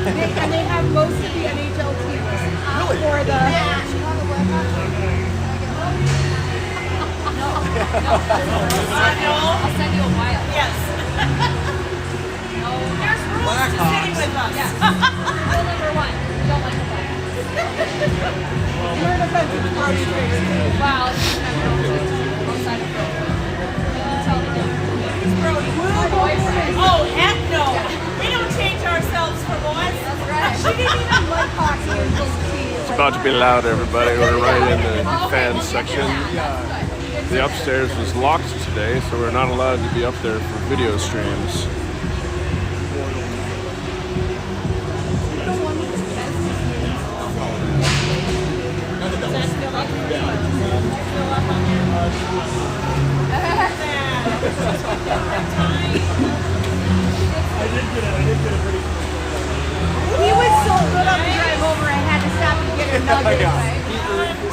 And they have most of the NHL teams for the. I'll send you a while. Yes. There's rules to sitting with us. Yes. Rule number 1. We don't like the Blackhawks. We're an offensive party tricks too. Wow, it's just never on both sides of the road. Tell the difference. Oh, heck no. We don't change ourselves for boys. That's right. She didn't even like hockey until she. It's about to be loud, everybody. We're right in the fan section. The upstairs was locked today, so we're not allowed to be up there for video streams. He was so good on the drive over, I had to stop and get a nugget.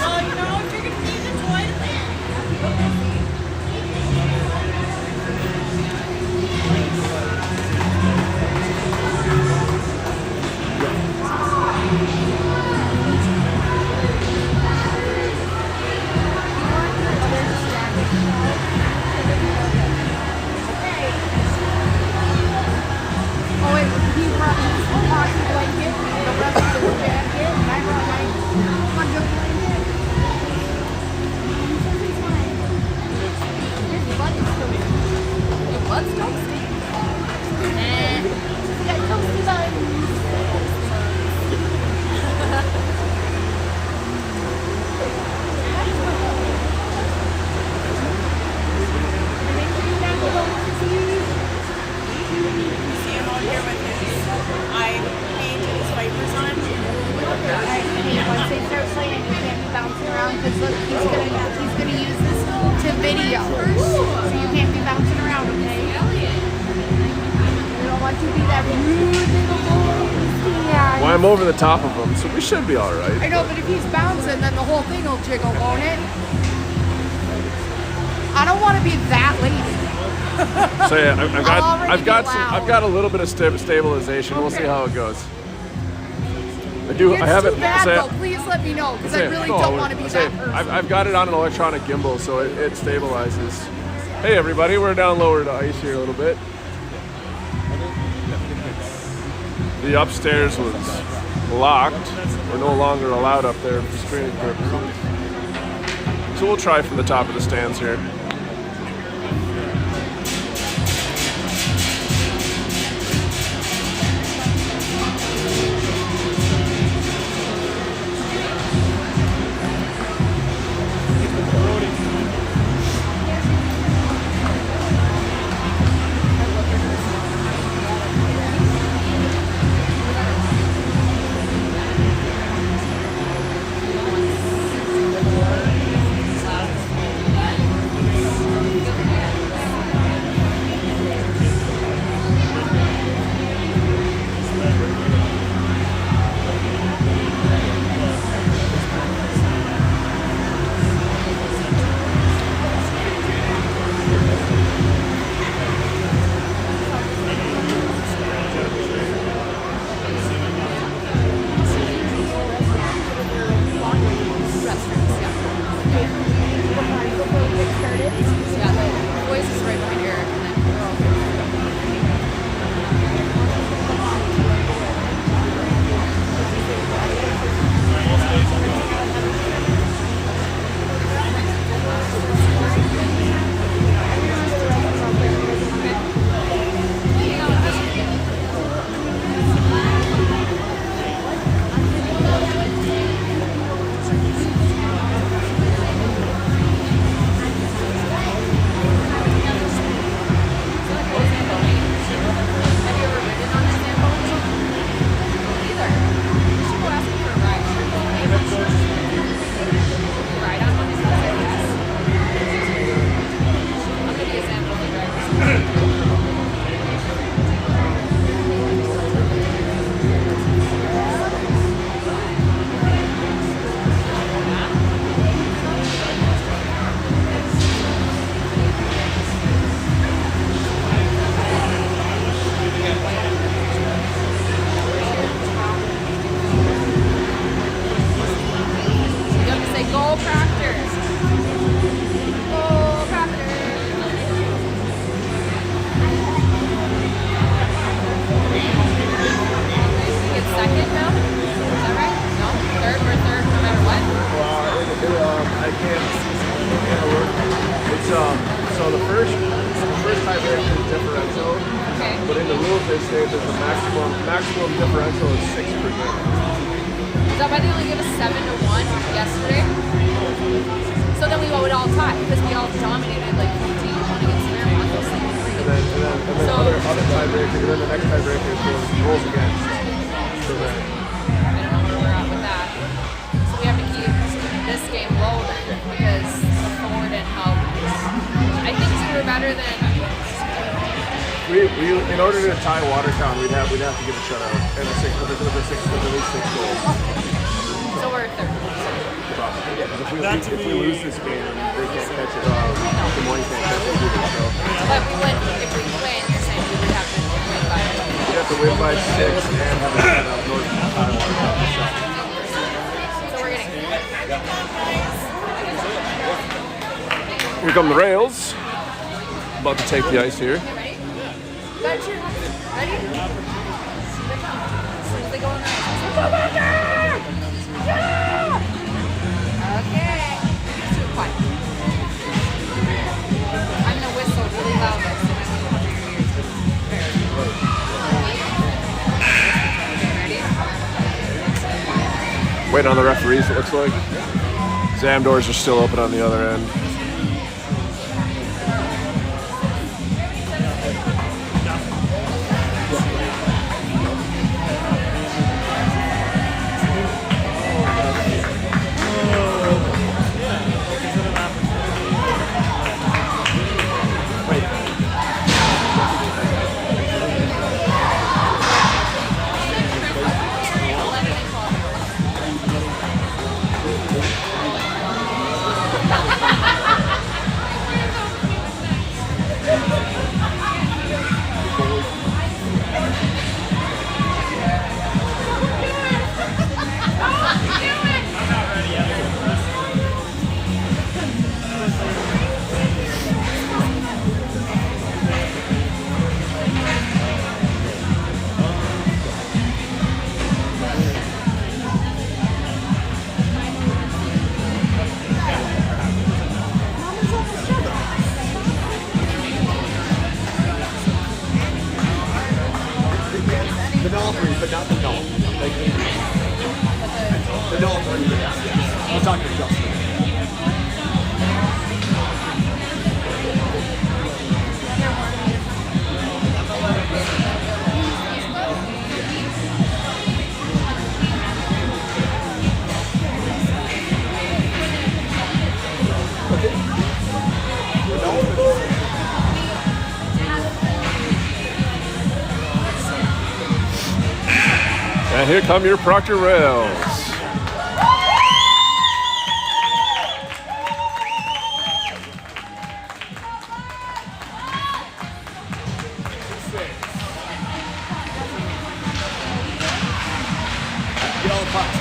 Well, you know, if you're going to feed the toy, Oh, wait, he brought his hockey blanket, the rest of his jacket, and I brought my hundred blanket. His butt is still Your butt's toasty. got toasty buns. see him out here with his eye paint and his wipers on. Once they start playing, you can't be bouncing around because look, he's gonna use this to video, so you can't be bouncing around. Okay? We don't want you to be that rude little boy. Yeah. Well, I'm over the top of him, so we should be all I right. know, but if he's bouncing, then the whole thing will jiggle, won't it? I don't want to be that lady. So yeah, I've got loud. I've got a little bit of stabilization. We'll see how it goes. I have It's it. too bad, say- though. Please let me know, because I really no, don't want to be say, that person. I've got it on an electronic gimbal, so it stabilizes. Hey everybody, we're down lower to ice here a little bit. The upstairs was locked. We're no longer allowed up there for screening purposes. So we'll try from the top of the stands here. maximum differential is 6%. Is that why they only give us 7-1 yesterday? So then we would all tie because we all dominated like 14-1 against Fairmont. Those things were And pretty then other tiebreaker, and then the next tiebreaker is rolls against. So then, I don't know where we're at with that. So we have to keep this game low then because the forward and help. I think we were better than. we in order to tie Watertown, we'd have to get a shutout and a six with at least 6 goals. So we're third. Yeah, because if we lose this game, they can't catch it. Des Moines can't catch it either. So But if we win, you're saying we would have to win by. we have to win by 6 and have a shutout in order to tie Watertown. So we're getting. Here come the rails. About to take the ice here. Ready? Got your ready? They go on there. Okay. Too quiet. I'm gonna whistle really loud though, so I don't cover your ears. Ready? Waiting on the referees, it looks like. Exam doors are still open on the other end. But not the dog. Like, the dog. I'm talking to Justin. And here come your Proctor rails. Get all the pucks.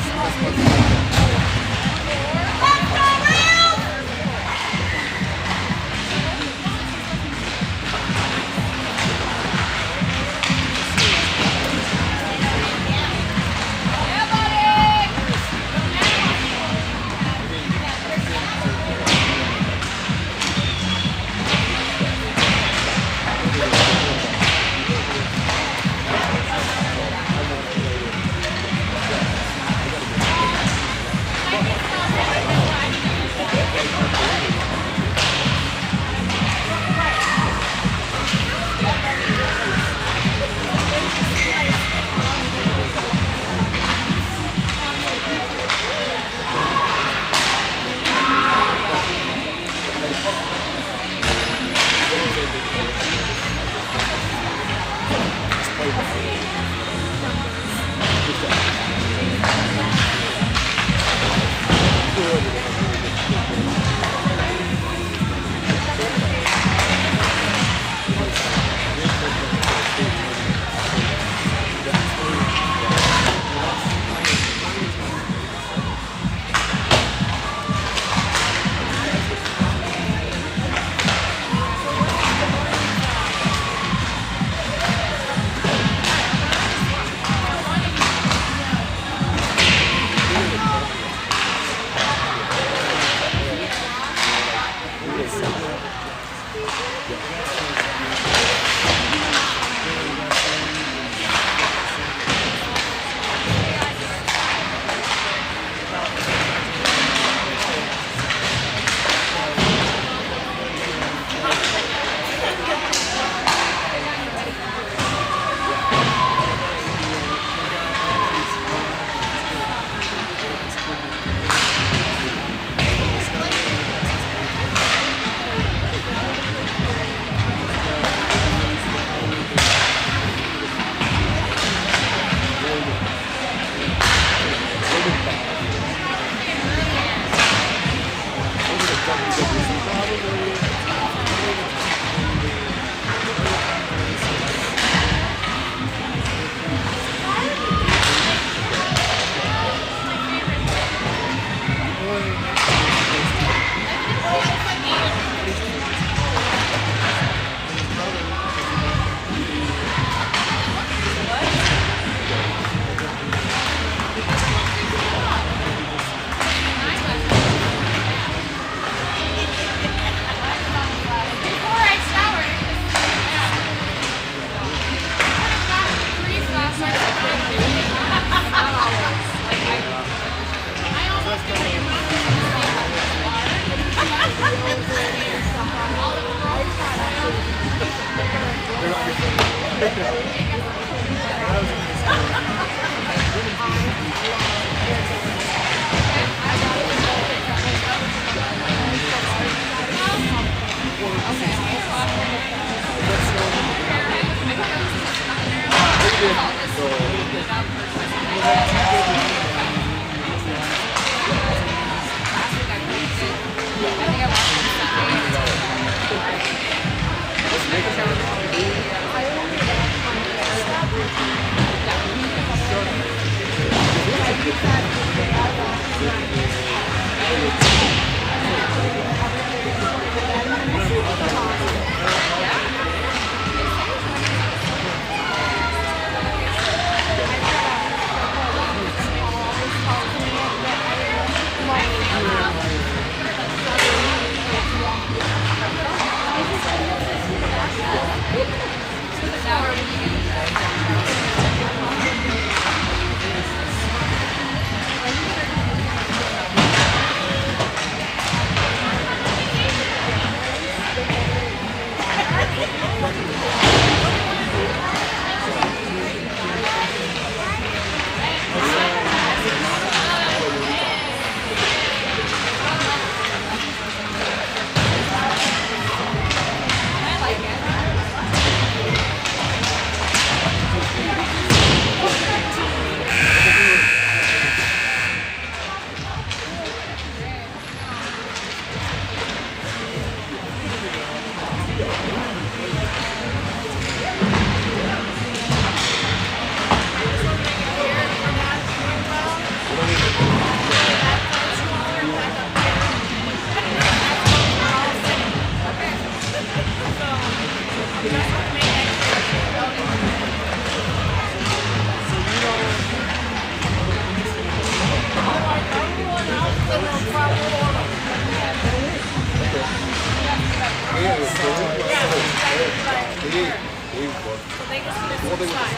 they just missed the spot.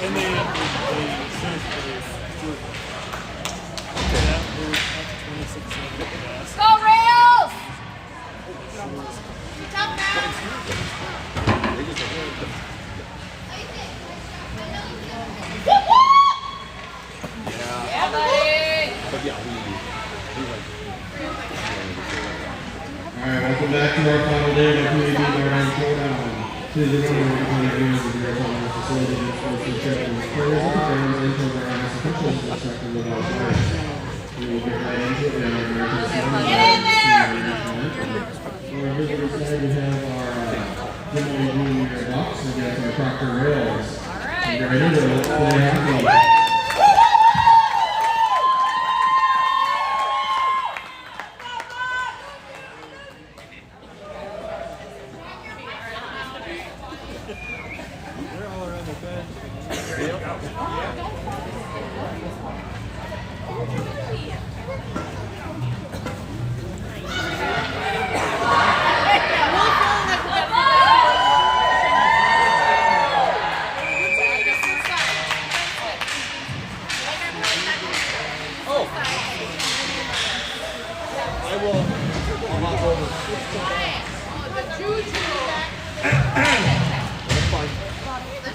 And they Go Rails! Tough now. Yeah, buddy. But yeah, we Alright, welcome back to our final day of the Peewee Garden Showdown. Please remember to find games of your opponent's facility and sports instructions. Players and fans and program officials instructed without bias. We will get right into it now. Get in there! For our visitor side, we have our Des Moines Junior Bucks against our Proctor Rails. Alright. Get right into it. Let's play hockey.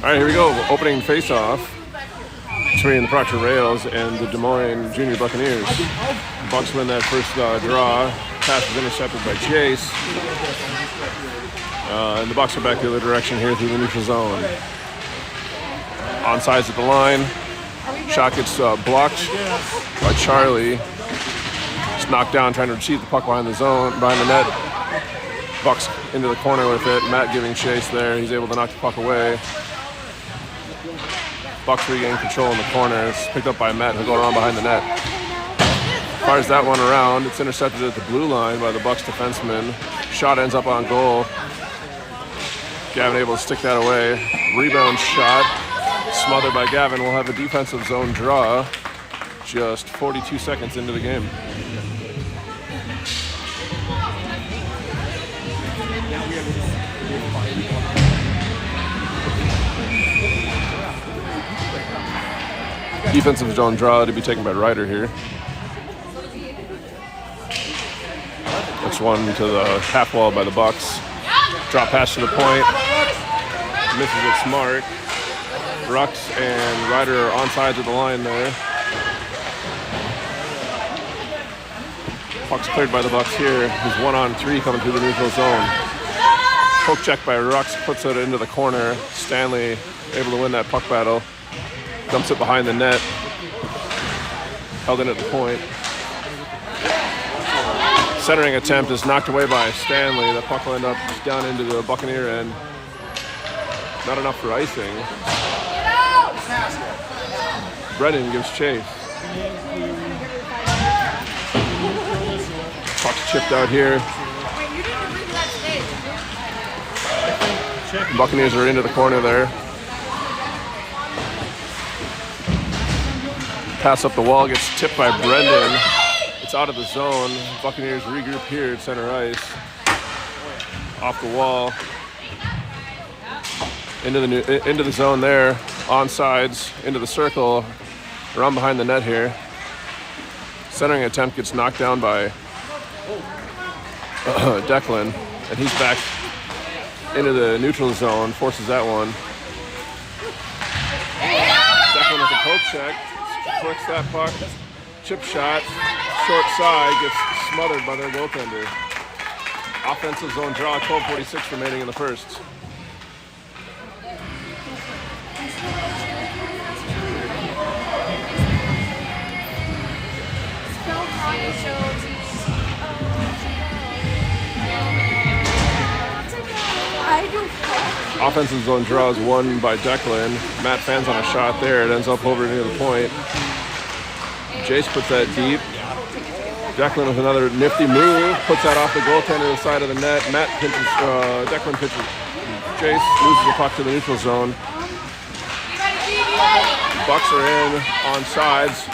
All right, here we go. Opening face-off between the Proctor Rails and the Des Moines Junior Buccaneers. The Bucks win that first draw. Pass is intercepted by Chase. And the Bucks are back the other direction here through the neutral zone. Onsides at the line. Shot gets blocked by Charlie. Just knocked down trying to retrieve the puck behind the net. Bucks into the corner with it. Matt giving chase there. He's able to knock the puck away. Bucks regain control in the corner. It's picked up by Matt, who'll go around behind the net. Fires that one around. It's intercepted at the blue line by the Bucks defenseman. Shot ends up on goal. Gavin able to stick that away. Rebound shot. Smothered by Gavin. We'll have a defensive zone draw just 42 seconds into the game. Defensive zone draw to be taken by Ryder here. That's one to the half wall by the Bucks. Drop pass to the point. Misses its mark. Rux and Ryder are on sides of the line there. Puck's cleared by the Bucks here. He's 1-on-3 coming through the neutral zone. Poke check by Rux puts it into the corner. Stanley able to win that puck battle. Dumps it behind the net. Held in at the point. Centering attempt is knocked away by Stanley. The puck will end up down into the Buccaneer end. Not enough for icing. Brennan gives chase. Puck's chipped out here. The Buccaneers are into the corner there. Pass up the wall gets tipped by Brendan. It's out of the zone. Buccaneers regroup here at center ice. Off the wall. Into the zone there. Onsides. Into the circle. Around behind the net here. Centering attempt gets knocked down by Declan. And he's back into the neutral zone. Forces that one. Declan with a poke check. Flicks that puck, chip shot, short side, gets smothered by their goaltender. Offensive zone draw, 12:46 remaining in the first. Offensive zone draw is won by Declan. Matt fans on a shot there. It ends up over near the point. Jace puts that deep. Declan with another nifty move. Puts that off the goaltender to the side of the net. Matt pinches, Declan pitches. Jace loses the puck to the neutral zone. Bucks are in on sides.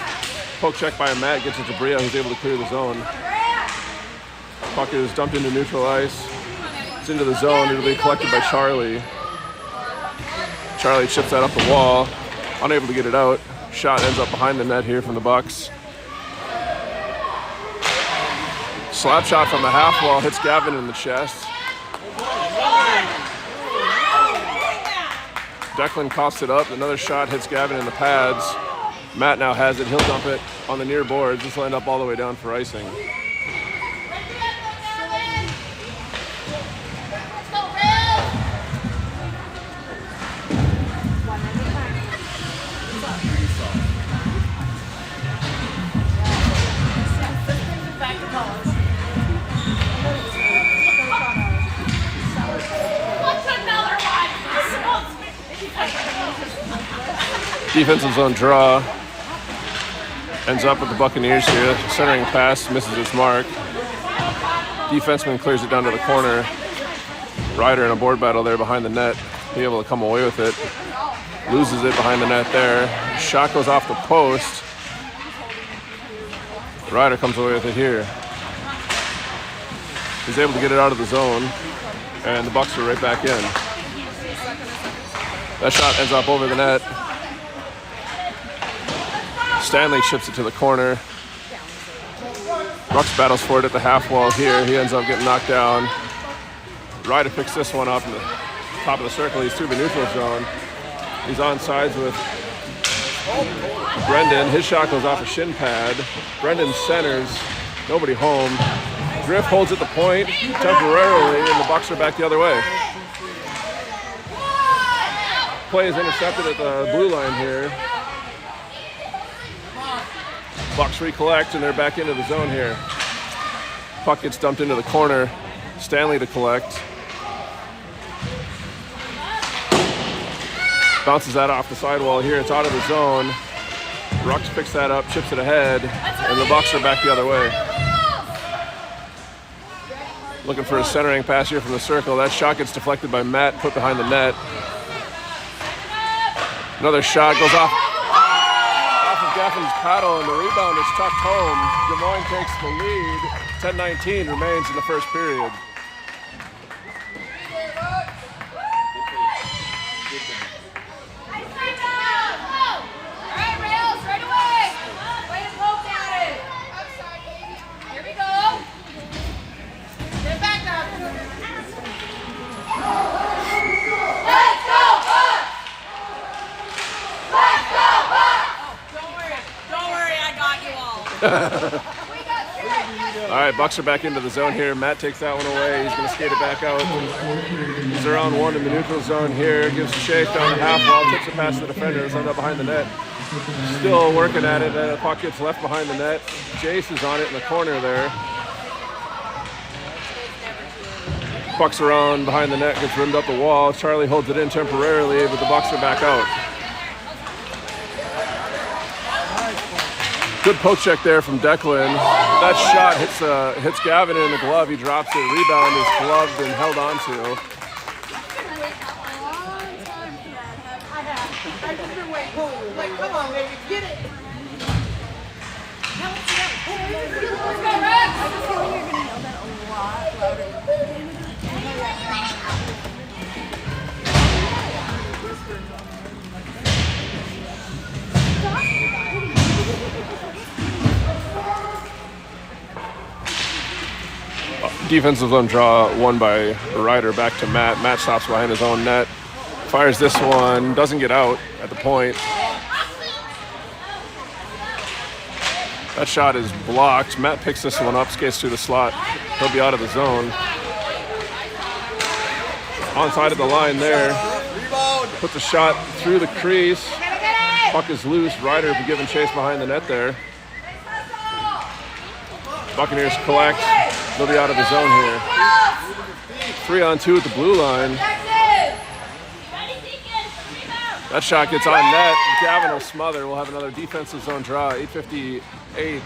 Poke check by Matt. Gets it to Bria, who's able to clear the zone. Puck is dumped into neutral ice. It's into the zone. It'll be collected by Charlie. Charlie chips that up the wall. Unable to get it out. Shot ends up behind the net here from the Bucks. Slap shot from the half wall hits Gavin in the chest. Declan coughs it up. Another shot hits Gavin in the pads. Matt now has it. He'll dump it on the near boards. This will end up all the way down for icing. Defensive zone draw. Ends up with the Buccaneers here. Centering pass misses its mark. Defenseman clears it down to the corner. Ryder in a board battle there behind the net. Be able to come away with it. Loses it behind the net there. Shot goes off the post. Ryder comes away with it here. He's able to get it out of the zone. And the Bucks are right back in. That shot ends up over the net. Stanley chips it to the corner. Brooks battles for it at the half wall here. He ends up getting knocked down. Ryder picks this one up in the top of the circle. He's through the neutral zone. He's on sides with Brendan. His shot goes off a shin pad. Brendan centers. Nobody home. Griff holds at the point temporarily, and the Bucks are back the other way. Play is intercepted at the blue line here. Bucks recollect, and they're back into the zone here. Puck gets dumped into the corner. Stanley to collect. Bounces that off the sidewall here. It's out of the zone. Rux picks that up, chips it ahead, and the Bucks are back the other way. Looking for a centering pass here from the circle. That shot gets deflected by Matt, put behind the net. Another shot goes off of Gaffin's paddle, and the rebound is tucked home. Des Moines takes the lead. 10-19 remains in the first period. All right, Bucks are back into the zone here. Matt takes that one away. He's going to skate it back out. He's around one in the neutral zone here. Gives a shake down the half wall. Tips it past the defender. It's end up behind the net. Still working at it. The puck gets left behind the net. Jace is on it in the corner there. Puck's around behind the net. Gets rimmed up the wall. Charlie holds it in temporarily, but the Bucks are back out. Good poke check there from Declan. That shot hits Gavin in the glove. He drops it. Rebound is gloved and held onto. Like, come on, baby, get it. Defensive zone draw won by Ryder back to Matt. Matt stops behind his own net. Fires this one. Doesn't get out at the point. That shot is blocked. Matt picks this one up, skates through the slot. He'll be out of the zone. Onside of the line there. Puts a shot through the crease. Puck is loose. Ryder will be giving chase behind the net there. Buccaneers collect. They'll be out of the zone here. 3-on-2 at the blue line. That shot gets on net. Gavin will smother. We'll have another defensive zone draw. 8:58.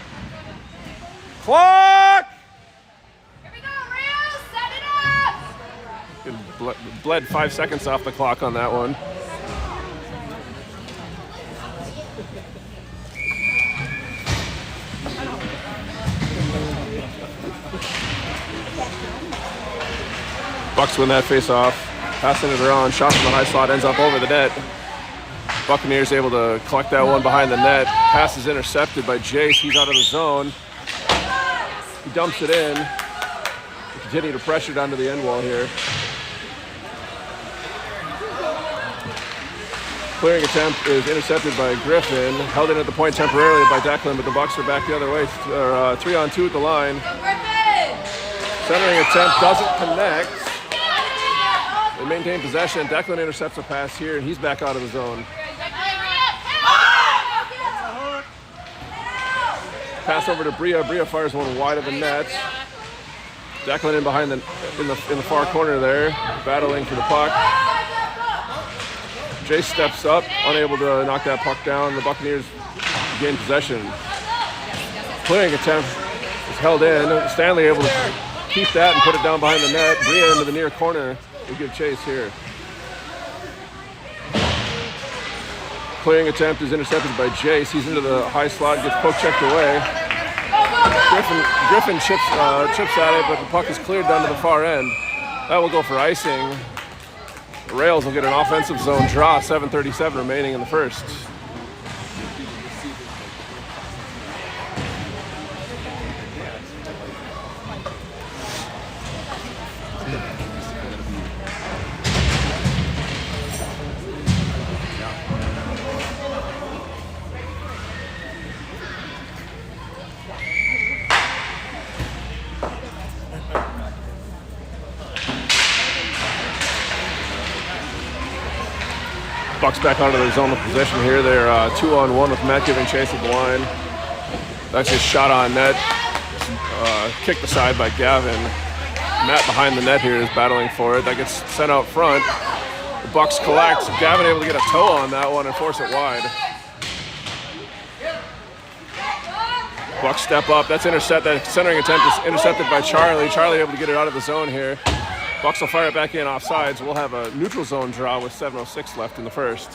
Clock! Here we go, Real. Set it up. Good bled 5 seconds off the clock on that one. Bucks win that face-off. Passing it around, shot from the high slot, ends up over the net. Buccaneers able to collect that one behind the net. Pass is intercepted by Jace. He's out of the zone. He dumps it in. We continue to pressure down to the end wall here. Clearing attempt is intercepted by Griffin. Held in at the point temporarily by Declan, but the Bucks are back the other way. 3-on-2 at the line. Centering attempt doesn't connect. They maintain possession. Declan intercepts a pass here, and he's back out of the zone. Pass over to Bria. Bria fires one wide of the net. Declan in behind in the far corner there, battling for the puck. Jace steps up, unable to knock that puck down. The Buccaneers gain possession. Clearing attempt is held in. Stanley able to keep that and put it down behind the net. Bria into the near corner. We give chase here. Clearing attempt is intercepted by Jace. He's into the high slot, gets poke checked away. Griffin chips at it, but the puck is cleared down to the far end. That will go for icing. The Rails will get an offensive zone draw. 7:37 remaining in the first. Bucks back onto their zone of possession here. They're 2-on-1 with Matt giving chase at the line. That's just shot on net. Kicked aside by Gavin. Matt behind the net here is battling for it. That gets sent out front. The Bucks collect. Gavin able to get a toe on that one and force it wide. Bucks step up. That's intercept. That centering attempt is intercepted by Charlie. Charlie able to get it out of the zone here. Bucks will fire it back in offsides. We'll have a neutral zone draw with 7:06 left in the first.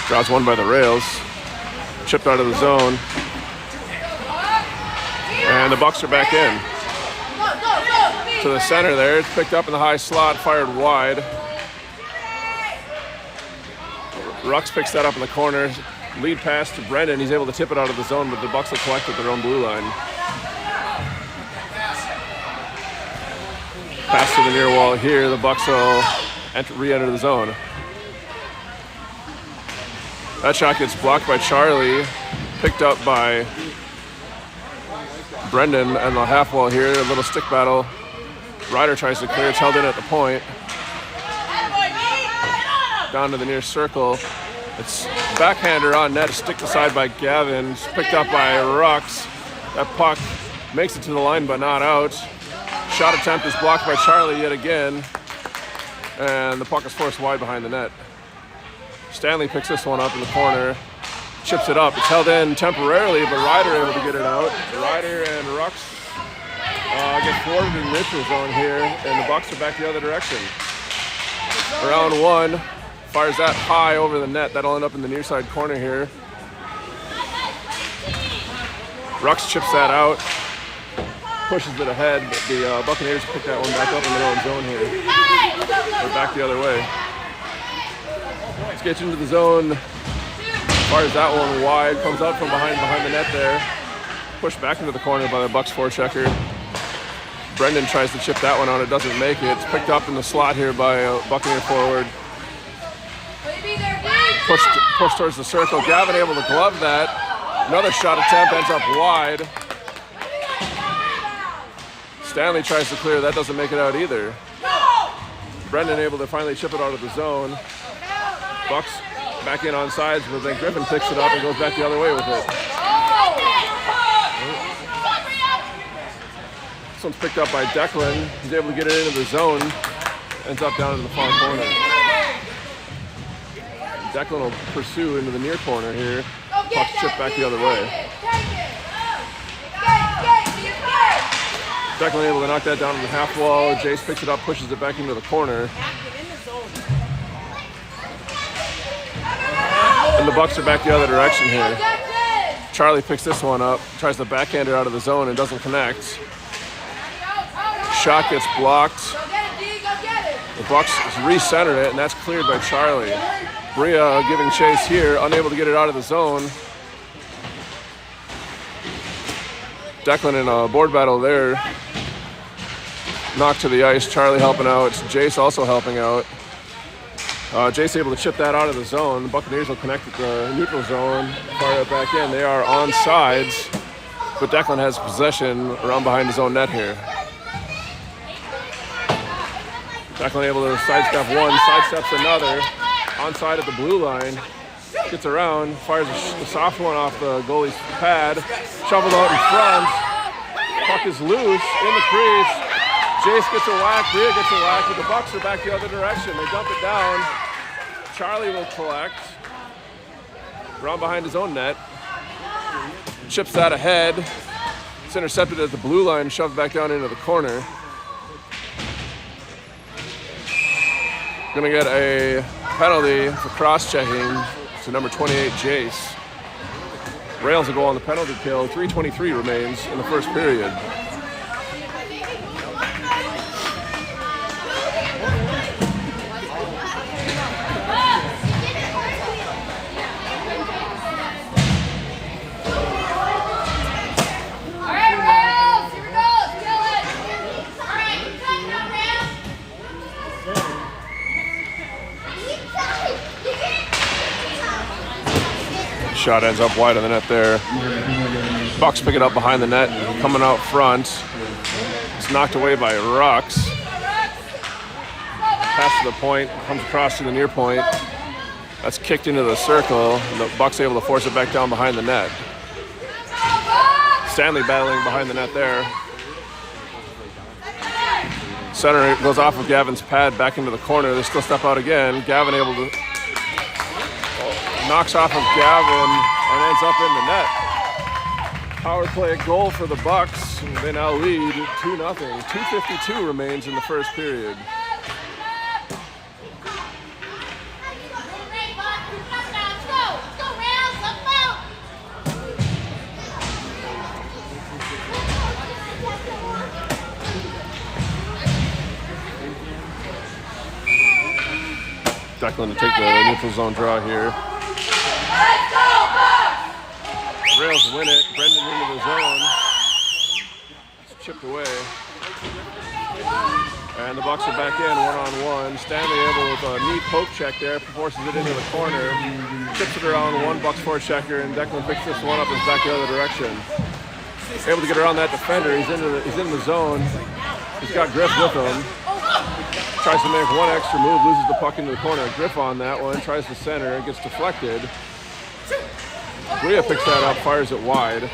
Draws one by the Rails. Chipped out of the zone. And the Bucks are back in. To the center there. It's picked up in the high slot, fired wide. Rux picks that up in the corner. Lead pass to Brendan. He's able to tip it out of the zone, but the Bucks will collect at their own blue line. Pass to the near wall here. The Bucks will re-enter the zone. That shot gets blocked by Charlie. Picked up by Brendan and the half wall here. A little stick battle. Ryder tries to clear. It's held in at the point. Down to the near circle. It's backhander on net, sticked aside by Gavin. It's picked up by Rux. That puck makes it to the line but not out. Shot attempt is blocked by Charlie yet again. And the puck is forced wide behind the net. Stanley picks this one up in the corner. Chips it up. It's held in temporarily, but Ryder able to get it out. Ryder and Rux get forwarded in the neutral zone here, and the Bucks are back the other direction. Round one. Fires that high over the net. That'll end up in the near side corner here. Rux chips that out. Pushes it ahead, but the Buccaneers pick that one back up in their own zone here. They're back the other way. Let's get into the zone. Fires that one wide. Comes out from behind the net there. Pushed back into the corner by the Bucks forechecker. Brendan tries to chip that one out. It doesn't make it. It's picked up in the slot here by a Buccaneer forward. Pushed towards the circle. Gavin able to glove that. Another shot attempt ends up wide. Stanley tries to clear. That doesn't make it out either. Brendan able to finally chip it out of the zone. Bucks back in on sides, but then Griffin picks it up and goes back the other way with it. This one's picked up by Declan. He's able to get it into the zone. Ends up down in the far corner. Declan will pursue into the near corner here. Puck's chipped back the other way. Declan able to knock that down on the half wall. Jace picks it up, pushes it back into the corner. And the Bucks are back the other direction here. Charlie picks this one up, tries to backhand it out of the zone and doesn't connect. Shot gets blocked. The Bucks re-centered it, and that's cleared by Charlie. Bria giving chase here, unable to get it out of the zone. Declan in a board battle there. Knocked to the ice, Charlie helping out. Jace also helping out. Jace able to chip that out of the zone. The Buccaneers will connect with the neutral zone, fire it back in. They are on sides, but Declan has possession around behind his own net here. Declan able to sidestep one, sidesteps another. Onside at the blue line. Gets around, fires a soft one off the goalie's pad. Shovels out in front. Puck is loose in the crease. Jace gets a whack, Bria gets a whack, but the Bucks are back the other direction. They dump it down. Charlie will collect. Around behind his own net. Chips that ahead. It's intercepted at the blue line, shoved back down into the corner. Gonna get a penalty for cross-checking to number 28, Jace. Rails will go on the penalty kill. 3:23 remains in the first period. Shot ends up wide on the net there. Bucks pick it up behind the net, coming out front. It's knocked away by Rux. Pass to the point, comes across to the near point. That's kicked into the circle, and the Bucks able to force it back down behind the net. Stanley battling behind the net there. Center goes off of Gavin's pad back into the corner. They still step out again. Gavin able to knocks off of Gavin and ends up in the net. Power play goal for the Bucks. They now lead 2-0. 2:52 remains in the first period. Declan to take the neutral zone draw here. Rails win it. Brendan into the zone. It's chipped away. And the Bucks are back in one-on-one. Stanley able with a neat poke check there, forces it into the corner. Chips it around one Bucks forechecker, and Declan picks this one up and is back the other direction. Able to get around that defender. He's in the zone. He's got Griff with him. Tries to make one extra move, loses the puck into the corner. Griff on that one, tries to center, gets deflected. Bria picks that up, fires it wide.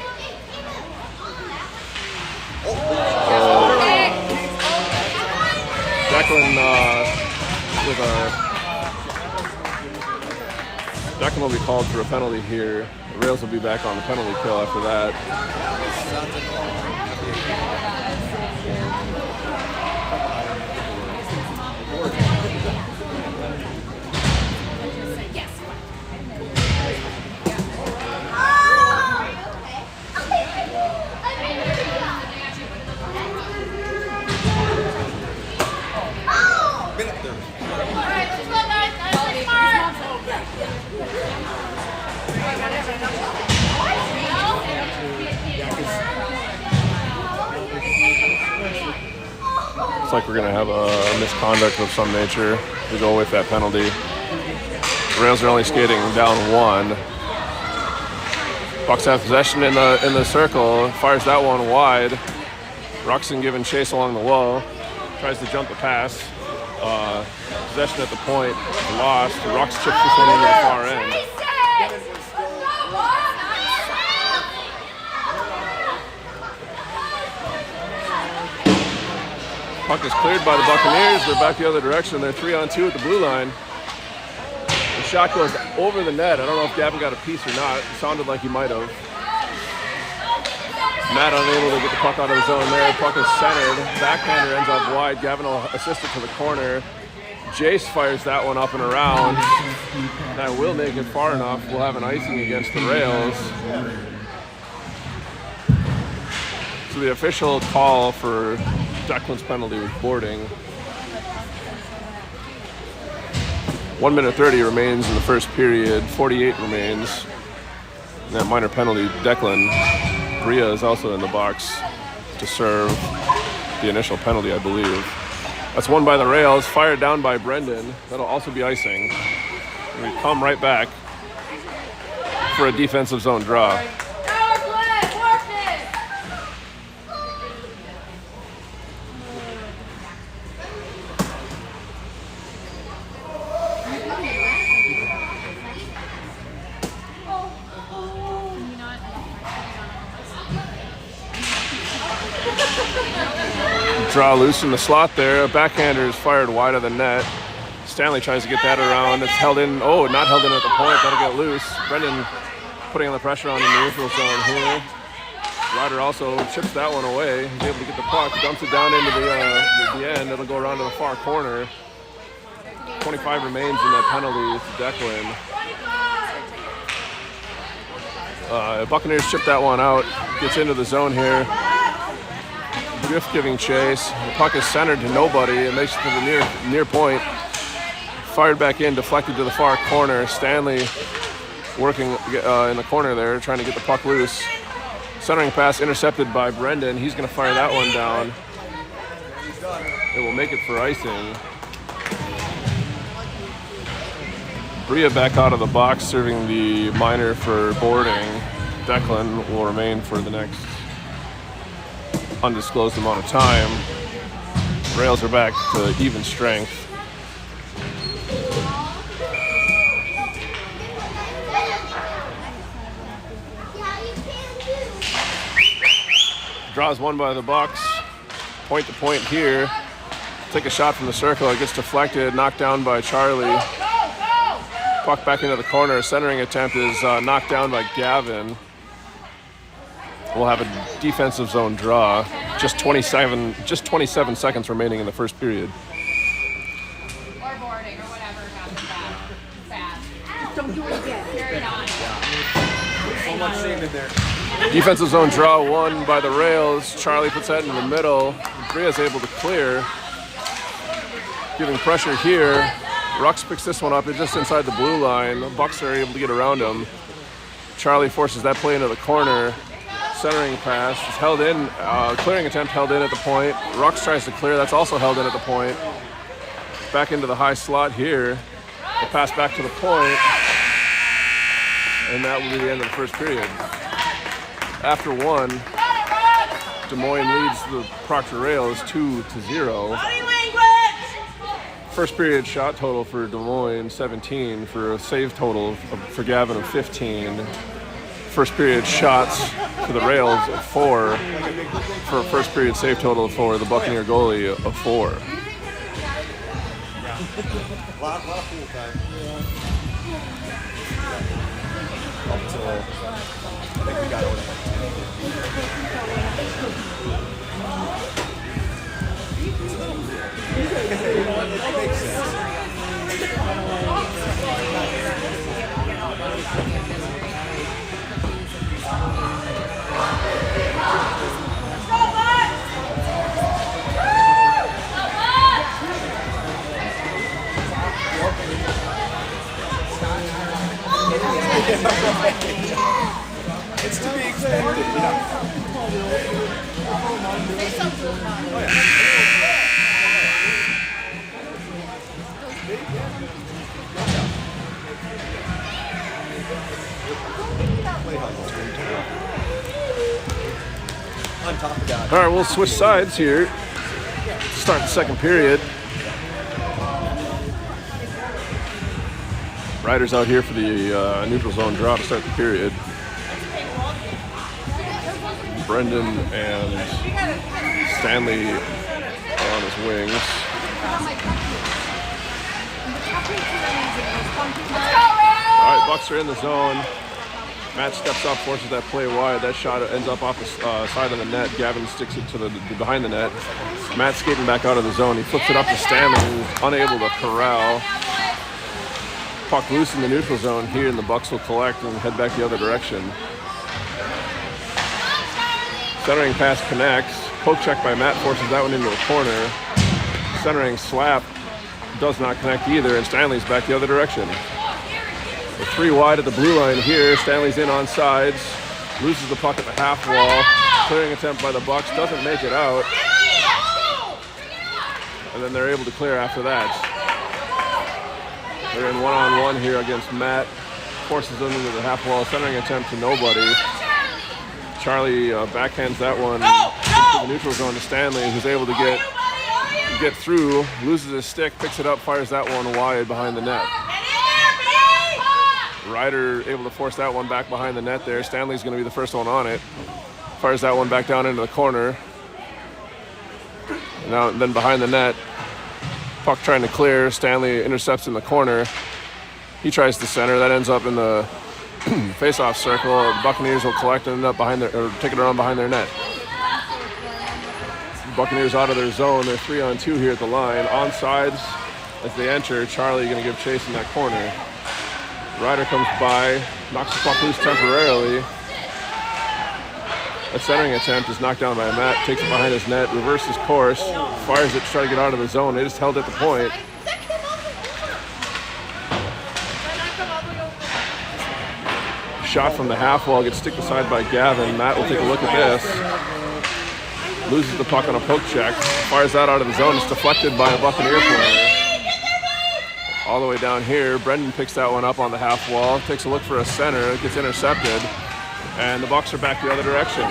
Declan will be called for a penalty here. The Rails will be back on the penalty kill after that. Looks like we're going to have a misconduct of some nature to go with that penalty. The Rails are only skating down one. Bucks have possession in the circle, fires that one wide. Ruxin giving chase along the wall, tries to jump the pass. Possession at the point, lost. Rux chips this one into the far end. Puck is cleared by the Buccaneers. They're back the other direction. They're 3-on-2 at the blue line. The shot goes over the net. I don't know if Gavin got a piece or not. It sounded like he might have. Matt unable to get the puck out of the zone there. Puck is centered. Backhander ends up wide. Gavin will assist it to the corner. Jace fires that one up and around. That will make it far enough. We'll have an icing against the rails. So the official call for Declan's penalty was boarding. 1 minute 30 remains in the first period. 48 remains. And that minor penalty, Declan. Bria is also in the box to serve the initial penalty, I believe. That's won by the rails, fired down by Brendan. That'll also be icing. And we come right back for a defensive zone draw. Draw loose in the slot there. A backhander is fired wide of the net. Stanley tries to get that around. It's held in. Oh, not held in at the point. That'll get loose. Brendan putting on the pressure on the neutral zone here. Ryder also chips that one away. He's able to get the puck, dumps it down into the end. It'll go around to the far corner. 25 remains in that penalty to Declan. Buccaneers chip that one out. Gets into the zone here. Drift giving chase. The puck is centered to nobody. It makes it to the near point. Fired back in, deflected to the far corner. Stanley working in the corner there, trying to get the puck loose. Centering pass intercepted by Brendan. He's going to fire that one down. It will make it for icing. Bria back out of the box, serving the minor for boarding. Declan will remain for the next undisclosed amount of time. Rails are back to even strength. Draws one by the Bucks. Point to point here. Take a shot from the circle. It gets deflected, knocked down by Charlie. Puck back into the corner. Centering attempt is knocked down by Gavin. We'll have a defensive zone draw. Just 27 seconds remaining in the first period. Or boarding or whatever happens fast. Don't do it again. Carry on. So much sand in there. Defensive zone draw won by the rails. Charlie puts that into the middle. Bria's able to clear. Giving pressure here. Rux picks this one up. It's just inside the blue line. The Bucks are able to get around him. Charlie forces that play into the corner. Centering pass is held in. Clearing attempt held in at the point. Rux tries to clear. That's also held in at the point. Back into the high slot here. The pass back to the point. And that will be the end of the first period. After one, Des Moines leads the Proctor Rails 2-0. First period shot total for Des Moines 17 for a save total for Gavin of 15. First period shots for the Rails of 4 for a first period save total for the Buccaneer goalie of 4. A lot of pool time. Up till I think we got over that. It makes sense. It's to be expected, yeah. Oh, yeah. On top of that. All right, we'll switch sides here. Start the second period. Riders out here for the neutral zone draw to start the period. Brendan and Stanley are on his wings. All right, Bucks are in the zone. Matt steps up, forces that play wide. That shot ends up off the side of the net. Gavin sticks it to the behind the net. Matt skating back out of the zone. He flips it up to Stanley, who's unable to corral. Puck loose in the neutral zone here, and the Bucks will collect and head back the other direction. Centering pass connects. Poke check by Matt forces that one into a corner. Centering slap does not connect either, and Stanley's back the other direction. The 3 wide at the blue line here. Stanley's in on sides. Loses the puck at the half wall. Clearing attempt by the Bucks. Doesn't make it out. And then they're able to clear after that. They're in one-on-one here against Matt. Forces them into the half wall. Centering attempt to nobody. Charlie backhands that one into the neutral zone to Stanley, who's able to get through. Loses his stick. Picks it up. Fires that one wide behind the net. Ryder able to force that one back behind the net there. Stanley's going to be the first one on it. Fires that one back down into the corner. Now then behind the net. Puck trying to clear. Stanley intercepts in the corner. He tries to center. That ends up in the face-off circle. The Buccaneers will collect and end up behind their, or take it around behind their net. The Buccaneers out of their zone. They're 3-on-2 here at the line. Onsides as they enter. Charlie going to give chase in that corner. Ryder comes by, knocks the puck loose temporarily. A centering attempt is knocked down by Matt, takes it behind his net, reverses course, fires it to try to get out of the zone. They just held at the point. Shot from the half wall gets sticked aside by Gavin. Matt will take a look at this. Loses the puck on a poke check, fires that out of the zone. It's deflected by a Buccaneer player. All the way down here, Brendan picks that one up on the half wall, takes a look for a center, gets intercepted, and the Bucks are back the other direction.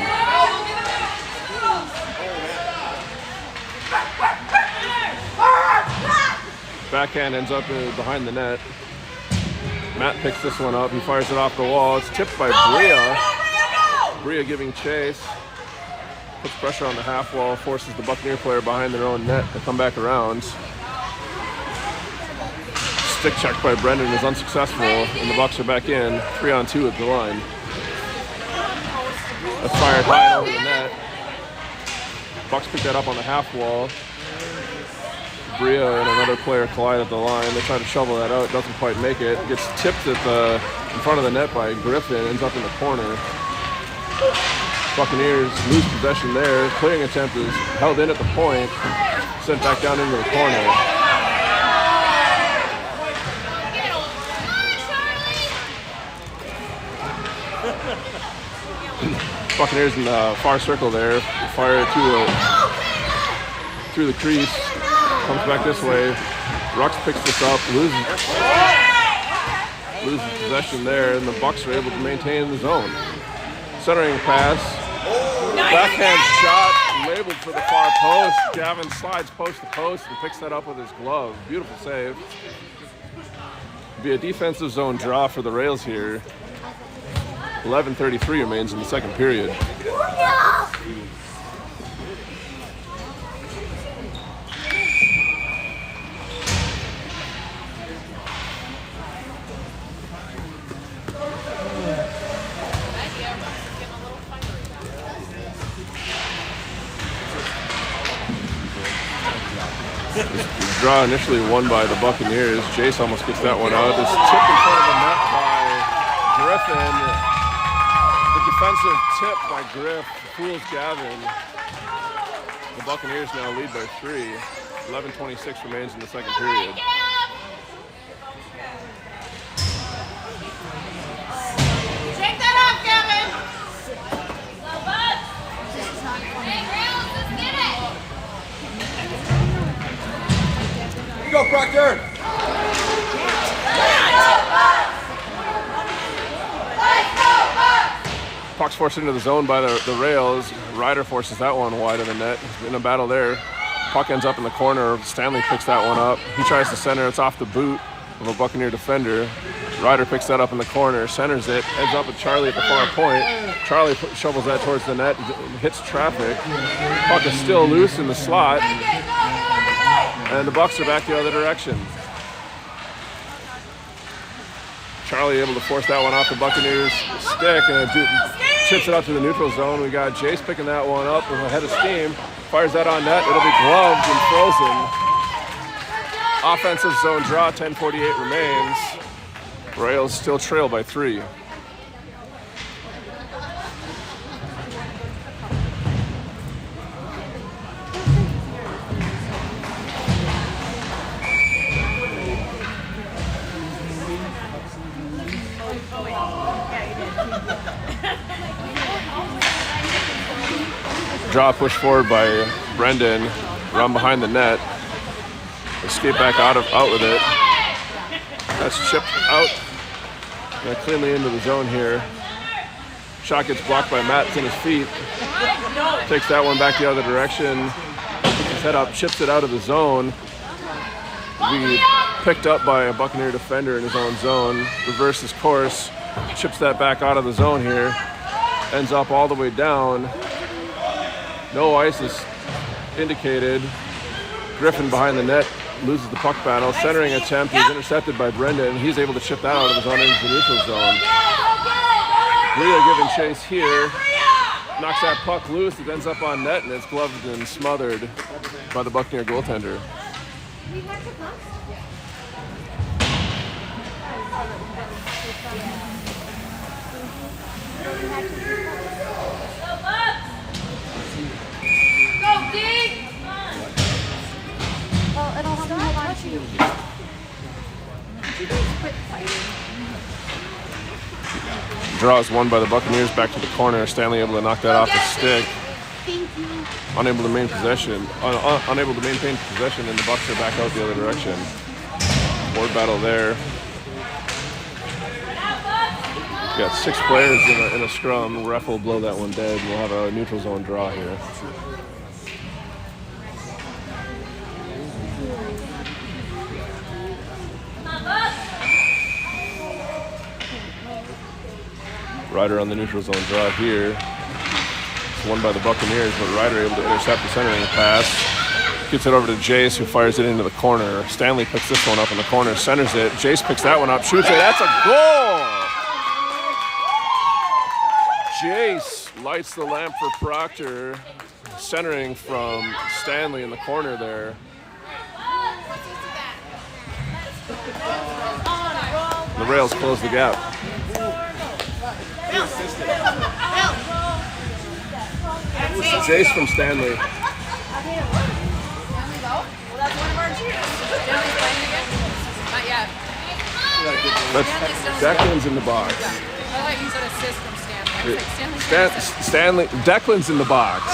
Backhand ends up behind the net. Matt picks this one up, he fires it off the wall. It's tipped by Bria. Bria giving chase, puts pressure on the half wall, forces the Buccaneer player behind their own net to come back around. Stick check by Brendan is unsuccessful, and the Bucks are back in 3-on-2 at the line. That's fired high over the net. Bucks pick that up on the half wall. Bria and another player collide at the line. They try to shovel that out, doesn't quite make it. Gets tipped in front of the net by Griffin, ends up in the corner. Buccaneers lose possession there. Clearing attempt is held in at the point, sent back down into the corner. Buccaneers in the far circle there. Fire it through the crease. Comes back this way. Rux picks this up. Loses possession there, and the Bucks are able to maintain the zone. Centering pass. Backhand shot labeled for the far post. Gavin slides post to post and picks that up with his glove. Beautiful save. It'll be a defensive zone draw for the Rails here. 11:33 remains in the second period. This draw initially won by the Buccaneers. Jace almost gets that one out. This tip in front of the net by Griffin. The defensive tip by Griff fools Gavin. The Buccaneers now lead by 3. 11:26 remains in the second period. Take that off, Gavin! Here you go, Proctor! Puck's forced into the zone by the Rails. Ryder forces that one wide of the net. In a battle there. Puck ends up in the corner. Stanley picks that one up. He tries to center. It's off the boot of a Buccaneer defender. Ryder picks that up in the corner, centers it, ends up with Charlie at the far point. Charlie shovels that towards the net, hits traffic. Puck is still loose in the slot. And the Bucks are back the other direction. Charlie able to force that one off the Buccaneers' stick and chips it out to the neutral zone. We got Jace picking that one up with a head of steam. Fires that on net. It'll be gloved and frozen. Offensive zone draw. 10:48 remains. Royals still trail by 3. Draw push forward by Brendan, run behind the net, escape back out with it. That's chipped out cleanly into the zone here. Shot gets blocked by Matt. It's in his feet. Takes that one back the other direction. Puts his head up, chips it out of the zone. We picked up by a Buccaneer defender in his own zone. Reverses course, chips that back out of the zone here. Ends up all the way down. No ice is indicated. Griffin behind the net loses the puck battle. Centering attempt is intercepted by Brendan. He's able to chip that out of the zone into the neutral zone. Leah giving chase here. Knocks that puck loose. It ends up on net and it's gloved and smothered by the Buccaneer goaltender. Well, it'll help me hold on to you. Quit fighting. Draw is won by the Buccaneers back to the corner. Stanley able to knock that off the stick. Thank you. Unable to maintain possession. Unable to maintain possession, and the Bucs are back out the other direction. Board battle there. Got 6 players in a scrum. Ref will blow that one dead. We'll have a neutral zone draw here. Ryder on the neutral zone draw here. It's won by the Buccaneers, but Ryder able to intercept the centering pass. Gets it over to Jace, who fires it into the corner. Stanley picks this one up in the corner, centers it. Jace picks that one up, shoots it. That's a goal! Jace lights the lamp for Proctor, centering from Stanley in the corner there. The Rails close the gap. Jace from Stanley. Not yet. That's Declan's in the box. I thought you said assist from Stanley. Stanley, Declan's in the box.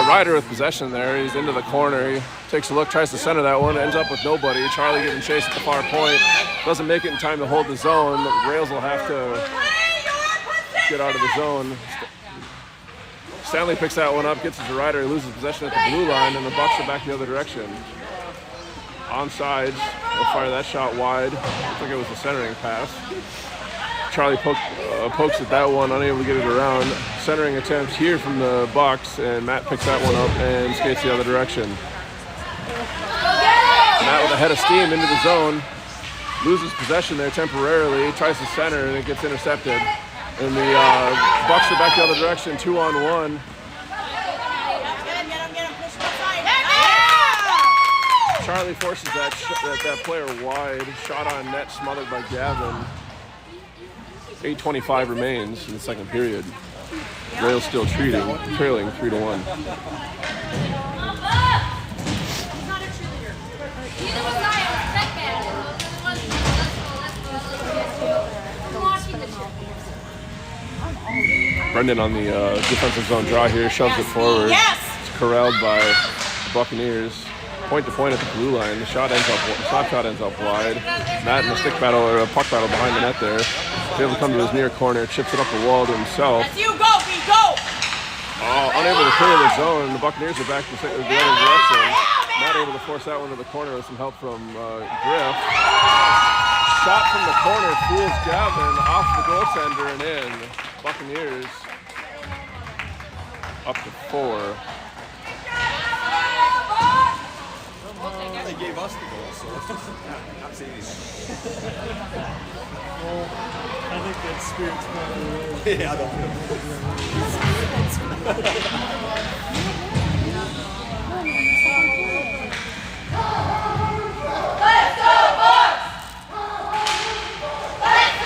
Ryder with possession there. He's into the corner. He takes a look, tries to center that one, ends up with nobody. Charlie getting chased at the far point. Doesn't make it in time to hold the zone. The Rails will have to get out of the zone. Stanley picks that one up, gets it to Ryder. He loses possession at the blue line, and the Bucs are back the other direction. Onside, they'll fire that shot wide. I think it was a centering pass. Charlie pokes at that one, unable to get it around. Centering attempt here from the Bucs, and Matt picks that one up and skates the other direction. Matt with a head of steam into the zone, loses possession there temporarily, tries to center, and it gets intercepted. And the Bucs are back the other direction, 2-on-1. Charlie forces that player wide. Shot on net, smothered by Gavin. 8:25 remains in the second period. Rails still trailing 3-1. Brendan on the defensive zone draw here, shoves it forward. It's corralled by the Buccaneers. Point to point at the blue line. The shot ends up wide. Matt in a stick battle or a puck battle behind the net there. He's able to come to his near corner, chips it up the wall to himself. That's you, go, B, go! Unable to clear the zone. The Buccaneers are back to the other direction. Not able to force that one to the corner with some help from Griff. Shot from the corner fools Gavin off the goaltender and in. Buccaneers up to 4. lost the goal, so let's just not say anything. Well, I think that spirit's probably Yeah, I don't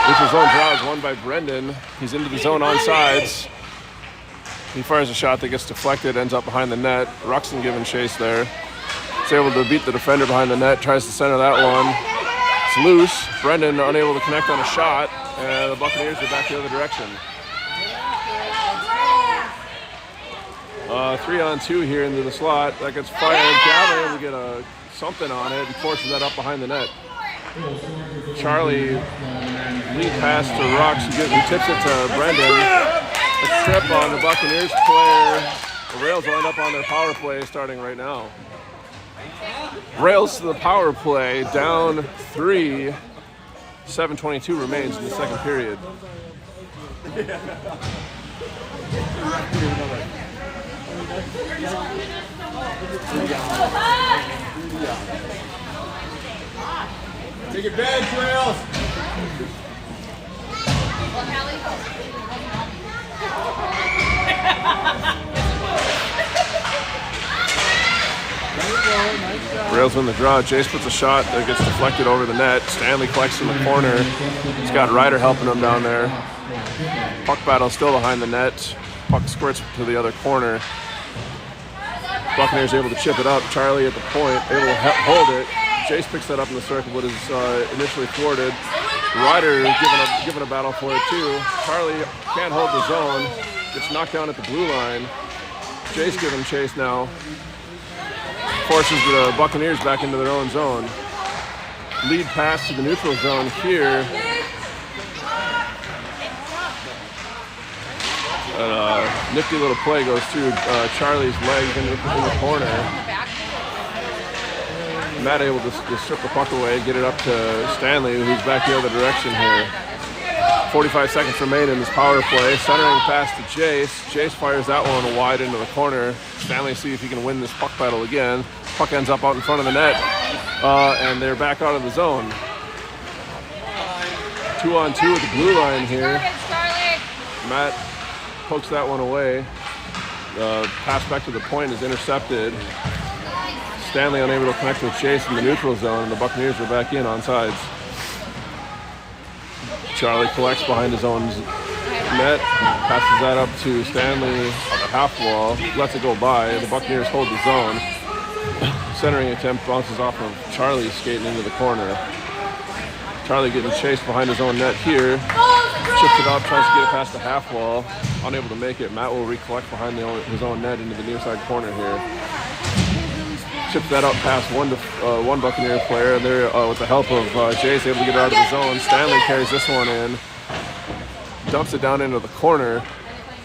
Neutral zone draw is won by Brendan. He's into the zone on sides. He fires a shot that gets deflected, ends up behind the net. Ruxin giving chase there. He's able to beat the defender behind the net, tries to center that one. It's loose. Brendan unable to connect on a shot, and the Buccaneers are back the other direction. 3-on-2 here into the slot. That gets fired. Gavin able to get something on it and forces that up behind the net. Charlie lead pass to Rux, who tips it to Brendan. A trip on the Buccaneers player. The Rails will end up on their power play starting right now. Rails to the power play, down 3. 7:22 remains in the second period. Take advantage, Rails! Rails win the draw. Jace puts a shot that gets deflected over the net. Stanley collects in the corner. He's got Ryder helping him down there. Puck battle still behind the net. Puck squirts to the other corner. Buccaneers able to chip it up. Charlie at the point, able to hold it. Jace picks that up in the circle, but is initially thwarted. Ryder giving a battle for it too. Charlie can't hold the zone. Gets knocked down at the blue line. Jace giving chase now. Forces the Buccaneers back into their own zone. Lead pass to the neutral zone here. Nifty little play goes through Charlie's legs in the corner. Matt able to strip the puck away, get it up to Stanley, who's back the other direction here. 45 seconds remain in this power play. Centering pass to Jace. Jace fires that one wide into the corner. Stanley see if he can win this puck battle again. Puck ends up out in front of the net, and they're back out of the zone. 2-on-2 at the blue line here. Matt pokes that one away. Pass back to the point is intercepted. Stanley unable to connect with Chase in the neutral zone, and the Buccaneers are back in on sides. Charlie collects behind his own net, passes that up to Stanley on the half wall, lets it go by. The Buccaneers hold the zone. Centering attempt bounces off of Charlie skating into the corner. Charlie getting chased behind his own net here. Chips it up, tries to get it past the half wall. Unable to make it. Matt will recollect behind his own net into the near side corner here. Chips that up past one Buccaneer player. They're with the help of Jace able to get out of the zone. Stanley carries this one in. Dumps it down into the corner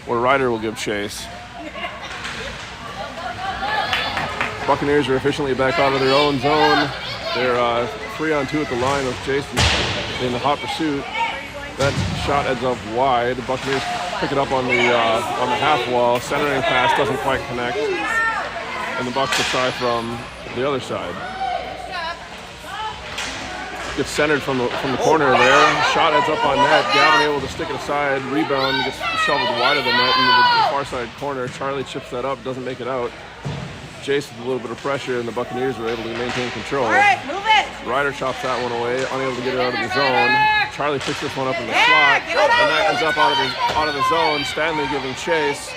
where Ryder will give chase. Buccaneers are efficiently back out of their own zone. They're 3-on-2 at the line with Jason in the hot pursuit. That shot ends up wide. The Buccaneers pick it up on the half wall. Centering pass doesn't quite connect, and the Bucs will try from the other side. Gets centered from the corner there. Shot ends up on net. Gavin able to stick it aside. Rebound gets shoveled wide of the net into the far side corner. Charlie chips that up, doesn't make it out. Jace with a little bit of pressure, and the Buccaneers were able to maintain control. All right, move it. Ryder chops that one away, unable to get it out of the zone. Charlie picks this one up in the slot, and that ends up out of the zone. Stanley giving chase.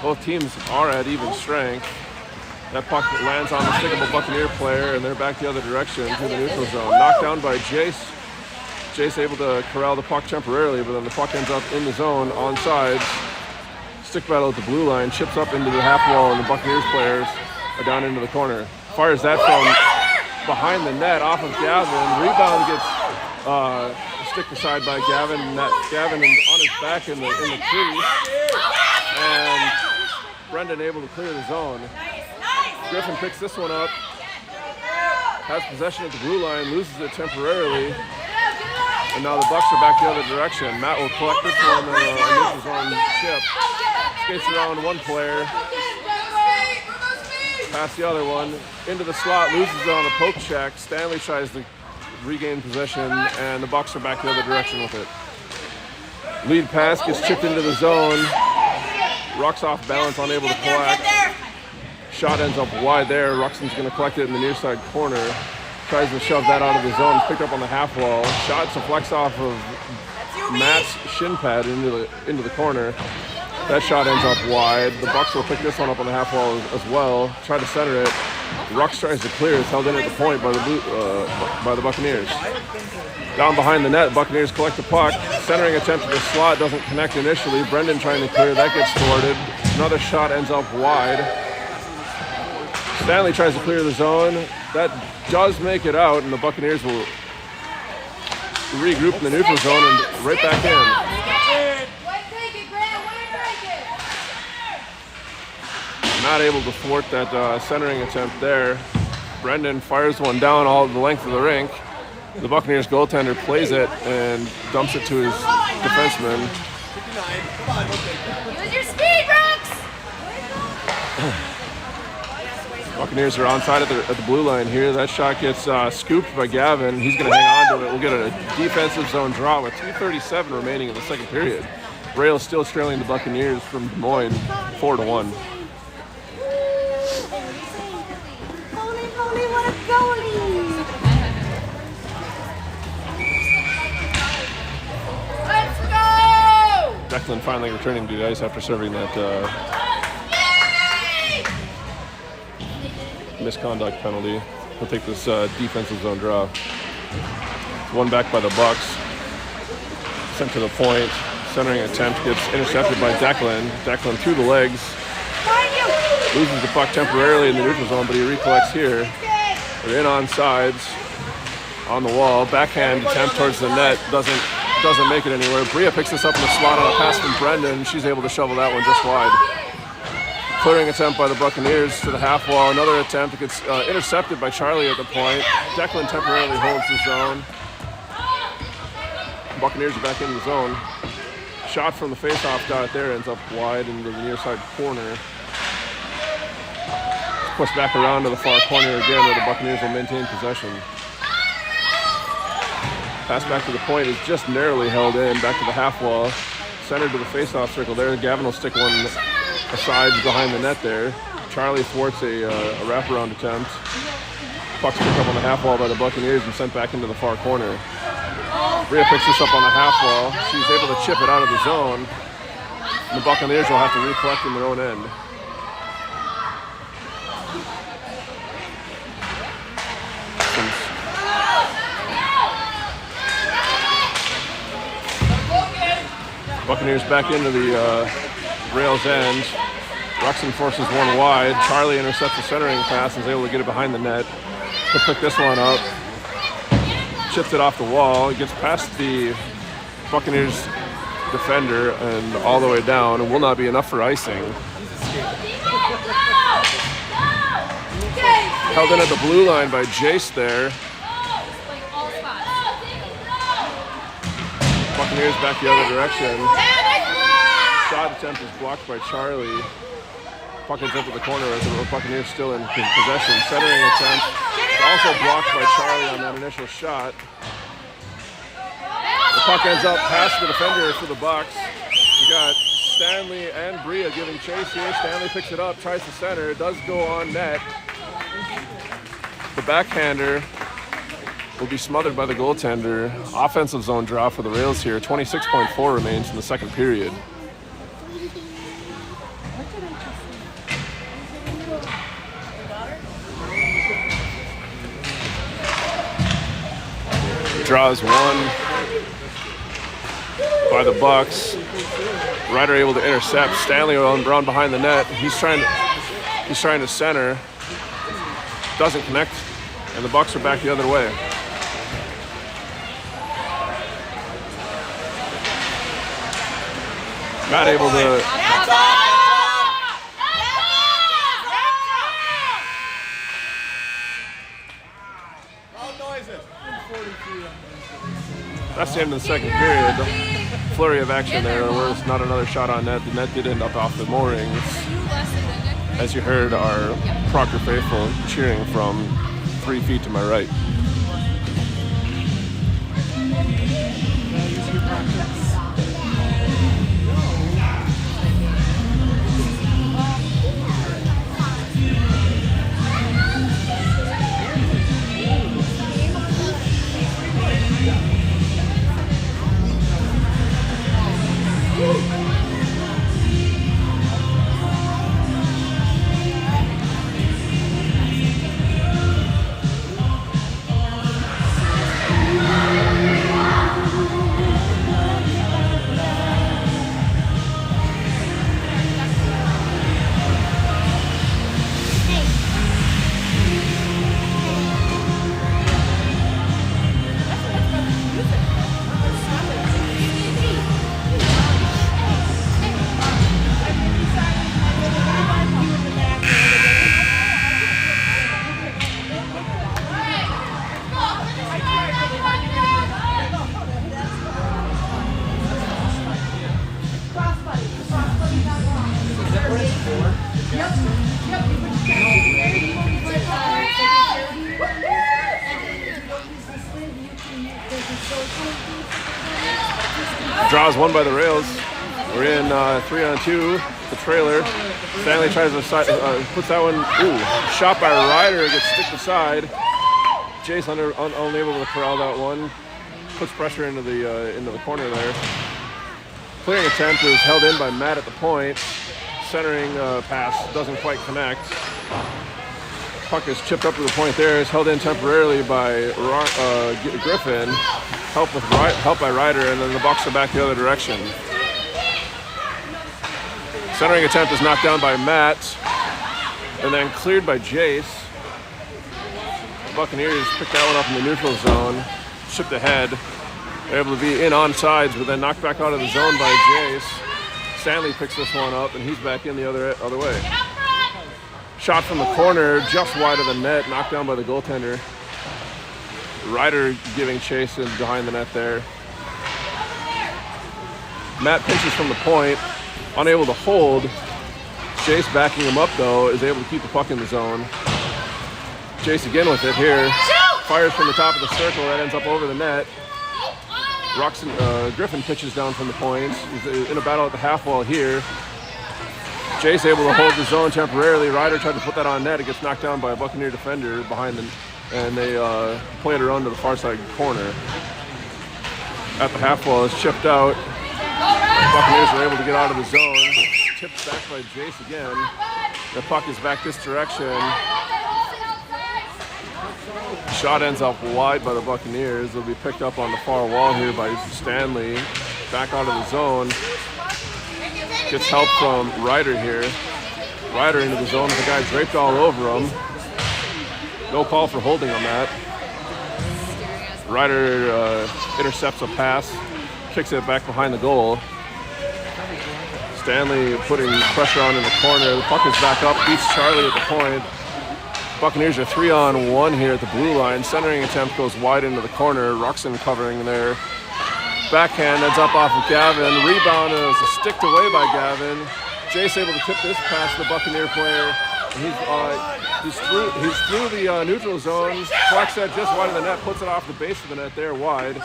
Both teams are at even strength. That puck lands on the stick of a Buccaneer player, and they're back the other direction to the neutral zone. Knocked down by Jace. Jace able to corral the puck temporarily, but then the puck ends up in the zone on sides. Stick battle at the blue line, chips up into the half wall, and the Buccaneers players are down into the corner. Fires that from behind the net off of Gavin. Rebound gets sticked aside by Gavin. Gavin on his back in the crease, and Brendan able to clear the zone. Griffin picks this one up, has possession at the blue line, loses it temporarily, and now the Bucs are back the other direction. Matt will collect this one and neutral zone chip. Skates around one player, past the other one, into the slot, loses it on a poke check. Stanley tries to regain possession, and the Bucks are back the other direction with it. Lead pass gets chipped into the zone. Ruck's off balance, unable to collect. Shot ends up wide there. Ruxin's going to collect it in the near side corner. Tries to shove that out of the zone. It's picked up on the half wall. Shot deflects off of Matt's shin pad into the corner. That shot ends up wide. The Bucks will pick this one up on the half wall as well. Try to center it. Rux tries to clear. It's held in at the point by the Buccaneers. Down behind the net, Buccaneers collect the puck. Centering attempt at the slot doesn't connect initially. Brendan trying to clear. That gets thwarted. Another shot ends up wide. Stanley tries to clear the zone. That does make it out, and the Buccaneers will regroup in the neutral zone and right back in. Not able to thwart that centering attempt there. Brendan fires one down all the length of the rink. The Buccaneers goaltender plays it and dumps it to his defenseman. Use your speed, Brooks! Buccaneers are onside at the blue line here. That shot gets scooped by Gavin. He's going to hang on to it. We'll get a defensive zone draw with 2:37 remaining in the second period. Rails still trailing the Buccaneers from Des Moines 4-1. Holy, what a goalie! Let's go! Declan finally returning to the ice after serving that misconduct penalty. He'll take this defensive zone draw. One back by the Bucks. Sent to the point. Centering attempt gets intercepted by Declan. Declan through the legs. Loses the puck temporarily in the neutral zone, but he recollects here. They're in on sides. On the wall. Backhand attempt towards the net. Doesn't make it anywhere. Bria picks this up in the slot on a pass from Brendan. She's able to shovel that one just wide. Clearing attempt by the Buccaneers to the half wall. Another attempt. It gets intercepted by Charlie at the point. Declan temporarily holds the zone. Buccaneers are back in the zone. Shot from the face-off dot there ends up wide into the near side corner. Pushed back around to the far corner again where the Buccaneers will maintain possession. Pass back to the point is just narrowly held in. Back to the half wall. Centered to the face-off circle there. Gavin will stick one aside behind the net there. Charlie thwarts a wraparound attempt. Puck's picked up on the half wall by the Buccaneers and sent back into the far corner. Bria picks this up on the half wall. She's able to chip it out of the zone. And the Buccaneers will have to recollect in their own end. Buccaneers back into the rail's end. Ruxin forces one wide. Charlie intercepts the centering pass and is able to get it behind the net. He'll pick this one up. Chips it off the wall. It gets past the Buccaneers defender and all the way down. It will not be enough for icing. Held in at the blue line by Jace there. Buccaneers back the other direction. Shot attempt is blocked by Charlie. Puck ends up at the corner as the Buccaneers still in possession. Centering attempt also blocked by Charlie on that initial shot. The puck ends up past the defender for the Bucks. We got Stanley and Bria giving chase here. Stanley picks it up, tries to center. It does go on net. The backhander will be smothered by the goaltender. Offensive zone draw for the Rails here. 26.4 remains in the second period. Draws one by the Bucks. Ryder able to intercept. Stanley around behind the net. He's trying to center. Doesn't connect, and the Bucks are back the other way. Not able to. That's the end of the second period. Flurry of action there. There was not another shot on net. The net did end up off the moorings. As you heard, our Proctor faithful cheering from 3 feet to my right. Draws one by the rails. We're in 3-on-2. The trailer. Stanley tries to puts that one. Ooh, shot by Ryder. Gets sticked aside. Jace unable to corral that one. Puts pressure into the corner there. Clearing attempt is held in by Matt at the point. Centering pass doesn't quite connect. Puck is chipped up to the point there. Is held in temporarily by Griffin. Help by Ryder, and then the Bucks are back the other direction. Centering attempt is knocked down by Matt, and then cleared by Jace. The Buccaneers pick that one up in the neutral zone, chipped ahead. They're able to be in on sides, but then knocked back out of the zone by Jace. Stanley picks this one up, and he's back in the other way. Shot from the corner, just wide of the net, knocked down by the goaltender. Ryder giving chase in behind the net there. Matt pinches from the point, unable to hold. Jace backing him up though, is able to keep the puck in the zone. Jace again with it here. Fires from the top of the circle, that ends up over the net. Griffin pitches down from the point. He's in a battle at the half wall here. Jace able to hold the zone temporarily. Ryder tried to put that on net. It gets knocked down by a Buccaneer defender behind them, and they play it around to the far side corner. At the half wall is chipped out. The Buccaneers are able to get out of the zone. Tipped back by Jace again. The puck is back this direction. Shot ends up wide by the Buccaneers. It'll be picked up on the far wall here by Stanley. Back out of the zone. Gets help from Ryder here. Ryder into the zone with the guy draped all over him. No call for holding on that. Ryder intercepts a pass, kicks it back behind the goal. Stanley putting pressure on in the corner. The puck is back up, beats Charlie at the point. Buccaneers are 3-on-1 here at the blue line. Centering attempt goes wide into the corner. Ruxin covering there. Backhand ends up off of Gavin. Rebound is sticked away by Gavin. Jace able to tip this past the Buccaneer player. He's through the neutral zone. Flex that just wide of the net, puts it off the base of the net there wide.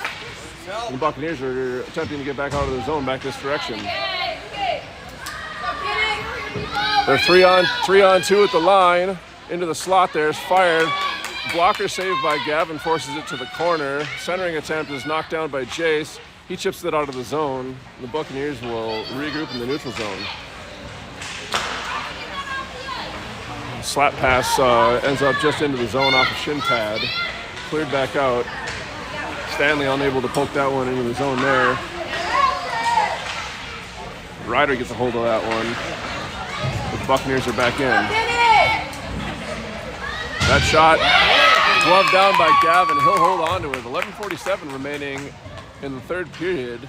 And the Buccaneers are attempting to get back out of the zone back this direction. They're 3-on-2 at the line. Into the slot there is fired. Blocker saved by Gavin, forces it to the corner. Centering attempt is knocked down by Jace. He chips it out of the zone. The Buccaneers will regroup in the neutral zone. Slap pass ends up just into the zone off of shin pad. Cleared back out. Stanley unable to poke that one into the zone there. Ryder gets a hold of that one. The Buccaneers are back in. That shot gloved down by Gavin. He'll hold on to it. 11:47 remaining in the third period.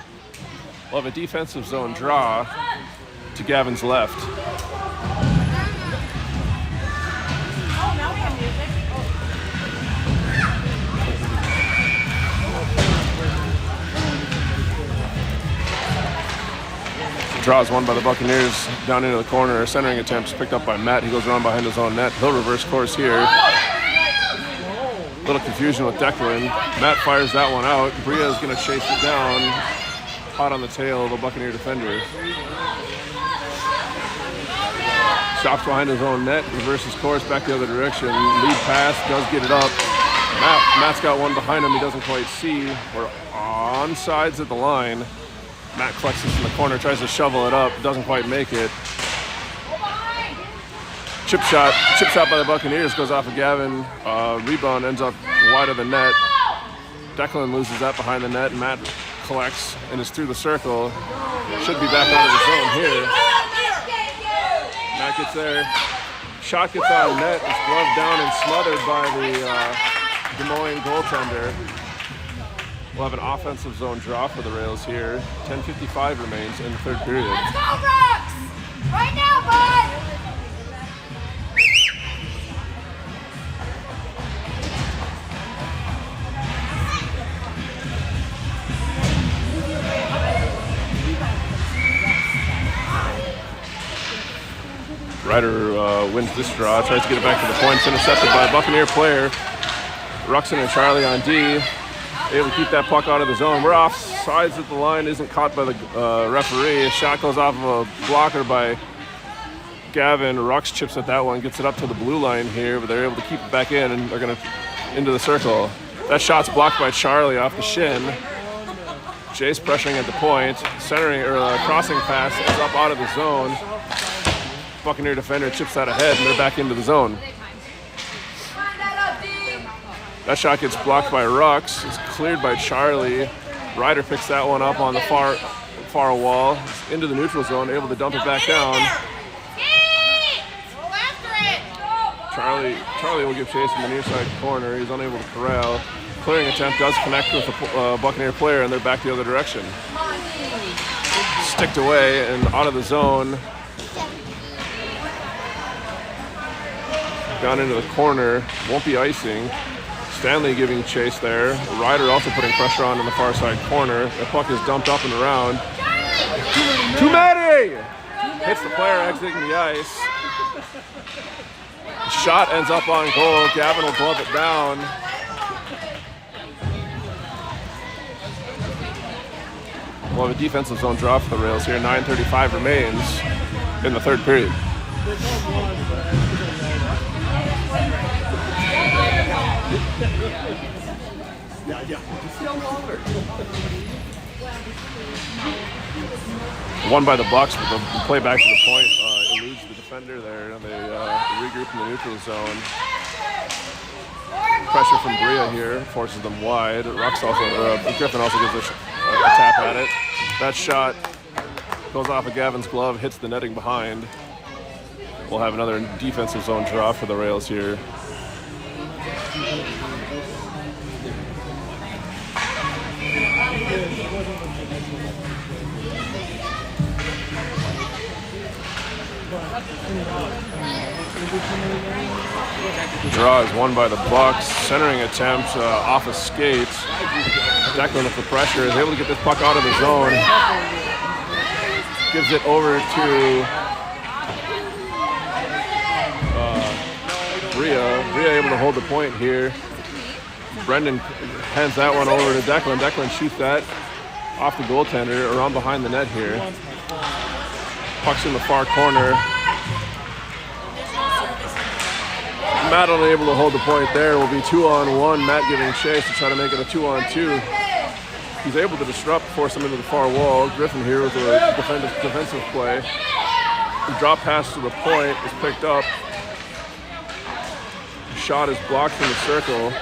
We'll have a defensive zone draw to Gavin's left. Draws one by the Buccaneers down into the corner. Centering attempts picked up by Matt. He goes around behind his own net. He'll reverse course here. Little confusion with Declan. Matt fires that one out. Bria is going to chase it down. Hot on the tail of a Buccaneer defender. Stops behind his own net. Reverses course back the other direction. Lead pass. Does get it up. Matt's got one behind him he doesn't quite see. We're on sides at the line. Matt collects this in the corner, tries to shovel it up, doesn't quite make it. Chip shot by the Buccaneers goes off of Gavin. Rebound ends up wide of the net. Declan loses that behind the net, and Matt collects and is through the circle. Should be back out of the zone here. Matt gets there. Shot gets on net. It's gloved down and smothered by the Des Moines goaltender. We'll have an offensive zone draw for the Rails here. 10:55 remains in the third period. Let's go, Rocks! Right now, bud! Ryder wins this draw, tries to get it back to the points, intercepted by a Buccaneer player. Ruxin and Charlie on D, able to keep that puck out of the zone. We're off sides at the line, isn't caught by the referee. A shot goes off of a blocker by Gavin. Rux chips at that one, gets it up to the blue line here, but they're able to keep it back in, and they're going to into the circle. That shot's blocked by Charlie off the shin. Jace pressuring at the point, centering or crossing pass ends up out of the zone. Buccaneer defender chips that ahead, and they're back into the zone. That shot gets blocked by Rux. It's cleared by Charlie. Ryder picks that one up on the far wall. It's into the neutral zone, able to dump it back down. Charlie will give chase in the near side corner. He's unable to corral. Clearing attempt does connect with the Buccaneer player, and they're back the other direction. Sticked away and out of the zone. Down into the corner, won't be icing. Stanley giving chase there. Ryder also putting pressure on in the far side corner. The puck is dumped up and around. Too many! Hits the player exiting the ice. The shot ends up on goal. Gavin will glove it down. We'll have a defensive zone draw for the Rails here. 9:35 remains in the third period. Won by the Bucks, but the play back to the point eludes the defender there, and they regroup in the neutral zone. Pressure from Bria here forces them wide. Griffin also gives a tap at it. That shot goes off of Gavin's glove, hits the netting behind. We'll have another defensive zone draw for the Rails here. The draw is won by the Bucks. Centering attempt off of skates. Declan with the pressure is able to get this puck out of the zone. Gives it over to Bria able to hold the point here. Brendan hands that one over to Declan. Declan shoots that off the goaltender, around behind the net here. Puck's in the far corner. Matt unable to hold the point there. Will be 2-on-1. Matt giving chase to try to make it a 2-on-2. He's able to disrupt, force him into the far wall. Griffin here with a defensive play. The drop pass to the point is picked up. Shot is blocked from the circle.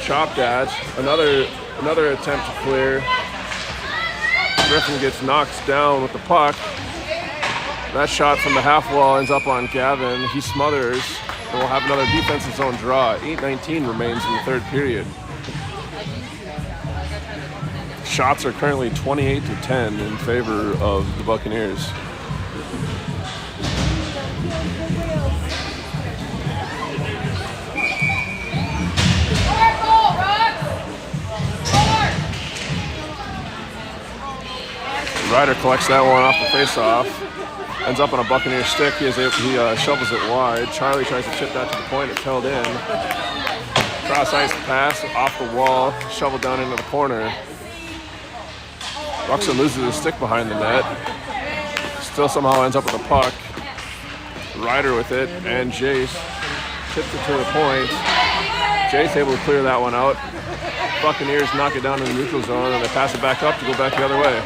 Chopped at. Another attempt to clear. Griffin gets knocked down with the puck. That shot from the half wall ends up on Gavin. He smothers. And we'll have another defensive zone draw. 8:19 remains in the third period. Shots are currently 28-10 in favor of the Buccaneers. Ryder collects that one off the face-off. Ends up on a Buccaneer stick. He shovels it wide. Charlie tries to chip that to the point. It's held in. Cross ice pass off the wall. Shoveled down into the corner. Ruxin loses his stick behind the net. Still somehow ends up with the puck. Ryder with it, and Jace tips it to the point. Jace able to clear that one out. Buccaneers knock it down in the neutral zone, and they pass it back up to go back the other way.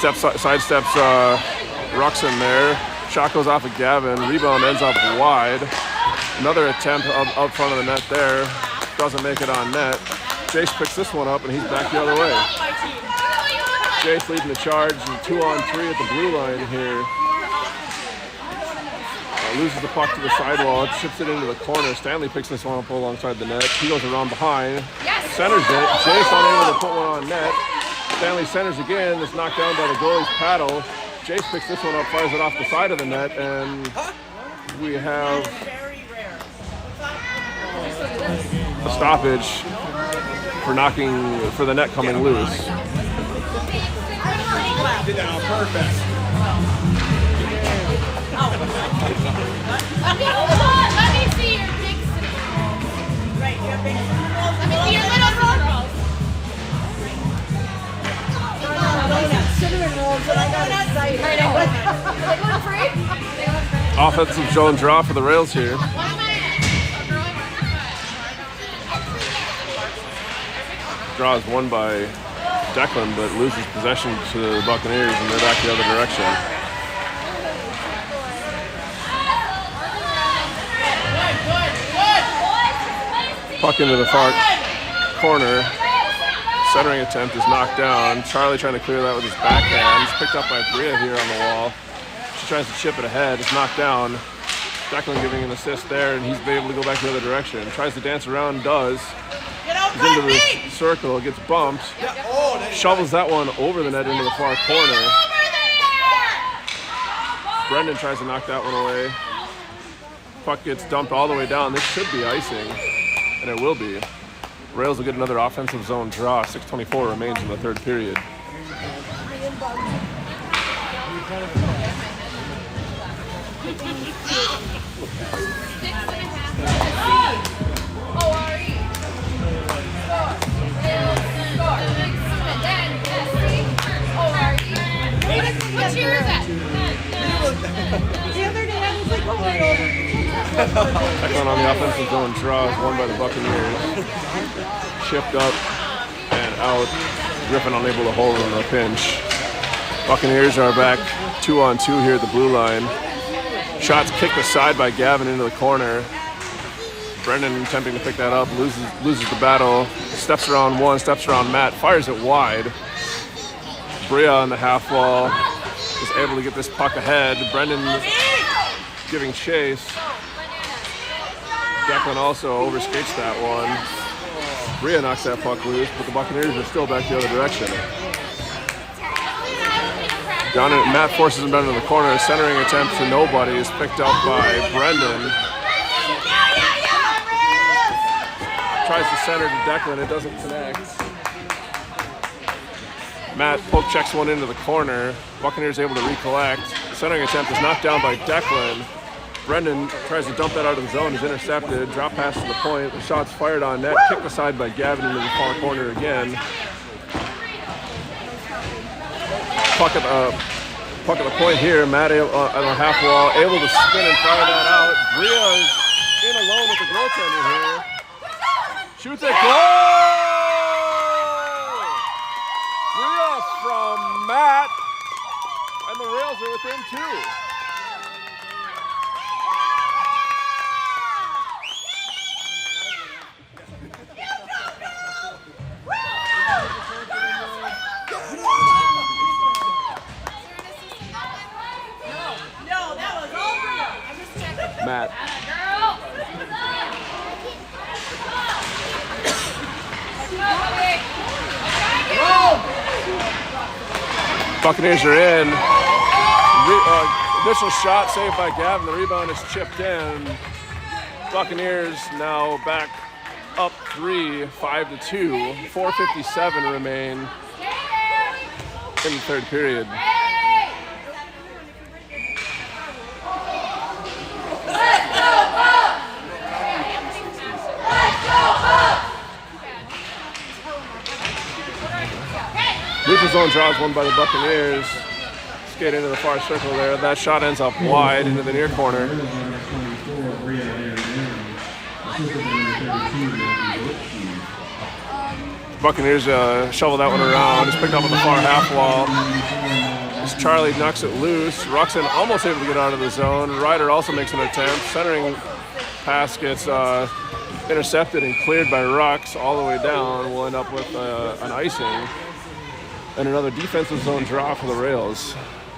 Sidesteps Ruxin there. Shot goes off of Gavin. Rebound ends up wide. Another attempt up front of the net there. Doesn't make it on net. Jace picks this one up, and he's back the other way. Jace leading the charge, and 2-on-3 at the blue line here. Loses the puck to the sidewall, chips it into the corner. Stanley picks this one up alongside the net. He goes around behind, centers it. Jace unable to put one on net. Stanley centers again. It's knocked down by the goalie's paddle. Jace picks this one up, fires it off the side of the net, and we have a stoppage for the net coming loose. Did that on purpose. Let me see your big Right, you have big circles. Let me see your little circles. Cinnamon rolls, and I got excited. Offensive zone draw for the Rails here. Draw is won by Declan, but loses possession to the Buccaneers, and they're back the other direction. Puck into the far corner. Centering attempt is knocked down. Charlie trying to clear that with his backhand. It's picked up by Bria here on the wall. She tries to chip it ahead. It's knocked down. Declan giving an assist there, and he's able to go back the other direction. Tries to dance around, does. He's into the circle, gets bumped. Shovels that one over the net into the far corner. Brendan tries to knock that one away. Puck gets dumped all the way down. This should be icing, and it will be. Rails will get another offensive zone draw. 6:24 remains in the third period. What cheer is that? The other day I was like, oh my God. Declan on the offensive zone draw is won by the Buccaneers. Shipped up and out. Griffin unable to hold in the pinch. Buccaneers are back 2-on-2 here at the blue line. Shots kicked aside by Gavin into the corner. Brendan attempting to pick that up, loses the battle. Steps around one, steps around Matt, fires it wide. Bria on the half wall is able to get this puck ahead. Brendan giving chase. Declan also overskates that one. Bria knocks that puck loose, but the Buccaneers are still back the other direction. Matt forces him down to the corner. Centering attempt to nobody is picked up by Brendan. Tries to center to Declan, it doesn't connect. Matt poke checks one into the corner. Buccaneers able to recollect. The centering attempt is knocked down by Declan. Brendan tries to dump that out of the zone, is intercepted. Drop pass to the point. The shot's fired on net, kicked aside by Gavin into the far corner again. Puck at the point here. Matt on the half wall, able to spin and fire that out. Bria is in alone with the goaltender here. Shoots it, goal! Bria from Matt, and the Rails are within two. No, that was all Bria. I'm just checking. Matt. Buccaneers are in. Initial shot saved by Gavin. The rebound is chipped in. Buccaneers now back up 3, 5-2. 4:57 remain. in the third period. Neutral zone draws one by the Buccaneers. Skate into the far circle there. That shot ends up wide into the near corner. Buccaneers shovel that one around. It's picked up on the far half wall. As Charlie knocks it loose. Ruxin almost able to get out of the zone. Ryder also makes an attempt. Centering pass gets intercepted and cleared by Rux all the way down. We'll end up with an icing and another defensive zone draw for the Rails.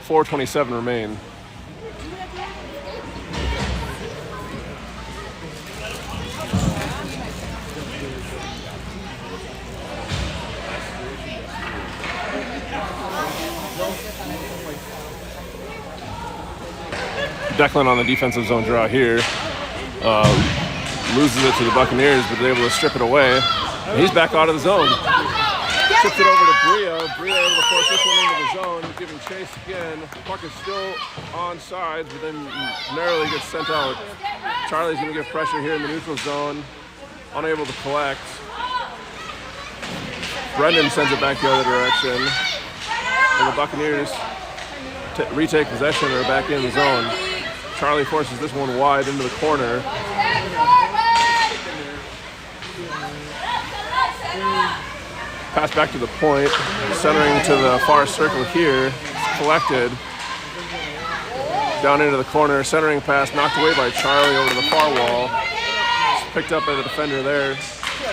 4:27 remain. Declan on the defensive zone draw here. Loses it to the Buccaneers, but they're able to strip it away. And he's back out of the zone. Tips it over to Brio. Brio able to force this one into the zone, giving chase again. Puck is still on sides, but then narrowly gets sent out. Charlie's going to get pressure here in the neutral zone. Unable to collect. Brendan sends it back the other direction. And the Buccaneers retake possession or back in the zone. Charlie forces this one wide into the corner. Pass back to the point, centering to the far circle here. It's collected. Down into the corner, centering pass knocked away by Charlie over to the far wall. It's picked up by the defender there.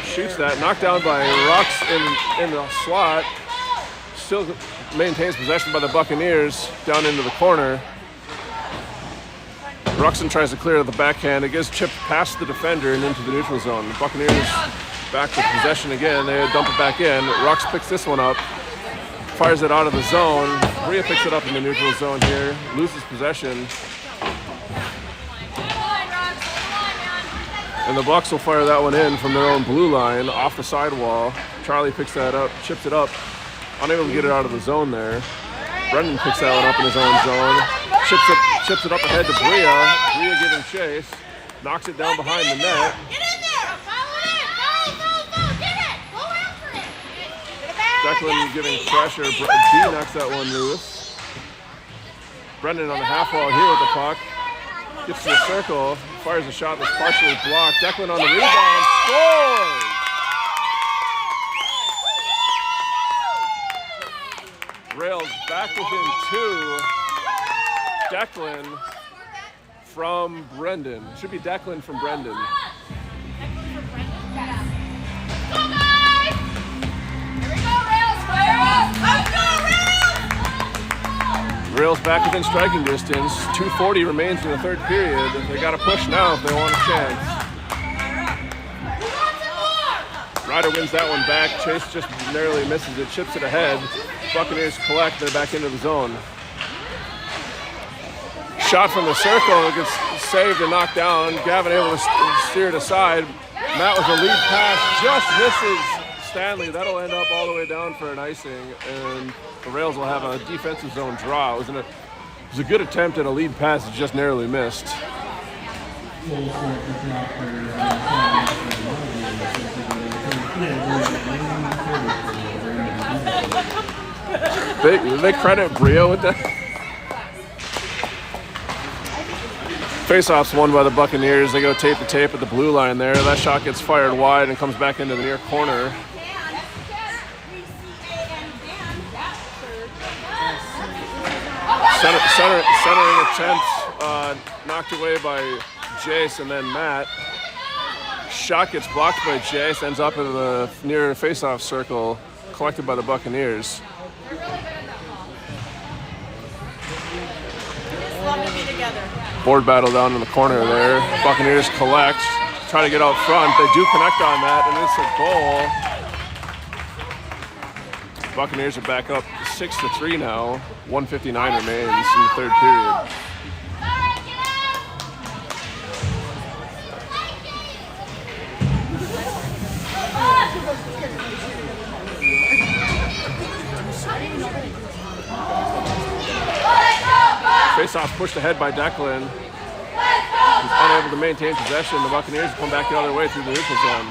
Shoots that, knocked down by Rux in the slot. Still maintains possession by the Buccaneers down into the corner. Ruxin tries to clear the backhand. It gets chipped past the defender and into the neutral zone. The Buccaneers back with possession again. They dump it back in. Rux picks this one up, fires it out of the zone. Bria picks it up in the neutral zone here, loses possession. And the Bucks will fire that one in from their own blue line off the sidewall. Charlie picks that up, chips it up, unable to get it out of the zone there. Brendan picks that one up in his own zone, chips it up ahead to Bria. Bria giving chase, knocks it down behind the net. Declan giving pressure. B knocks that one loose. Brendan on the half wall here with the puck. Gets to the circle, fires a shot that's partially blocked. Declan on the rebound, scores! Rails back within 2. Declan from Brendan. Should be Declan from Brendan. Rails back within striking distance. 2:40 remains in the third period. They got to push now if they want a chance. Ryder wins that one back. Chase just narrowly misses it, chips it ahead. Buccaneers collect. They're back into the zone. Shot from the circle. It gets saved and knocked down. Gavin able to steer it aside. Matt with a lead pass just misses Stanley. That'll end up all the way down for an icing, and the Rails will have a defensive zone draw. It was a good attempt at a lead pass. It just narrowly missed. They credit Brio with that. Face-off's won by the Buccaneers. They go tape to tape at the blue line there. That shot gets fired wide and comes back into the near corner. Centering attempt knocked away by Jace and then Matt. Shot gets blocked by Jace, ends up in the near face-off circle, collected by the Buccaneers. Love to be together. Board battle down in the corner there. Buccaneers collect, try to get out front. They do connect on that, and it's a goal. Buccaneers are back up 6-3 now. 1:59 remains in the third period. Faceoff's pushed ahead by Declan. He's unable to maintain possession. The Buccaneers come back the other way through the neutral zone.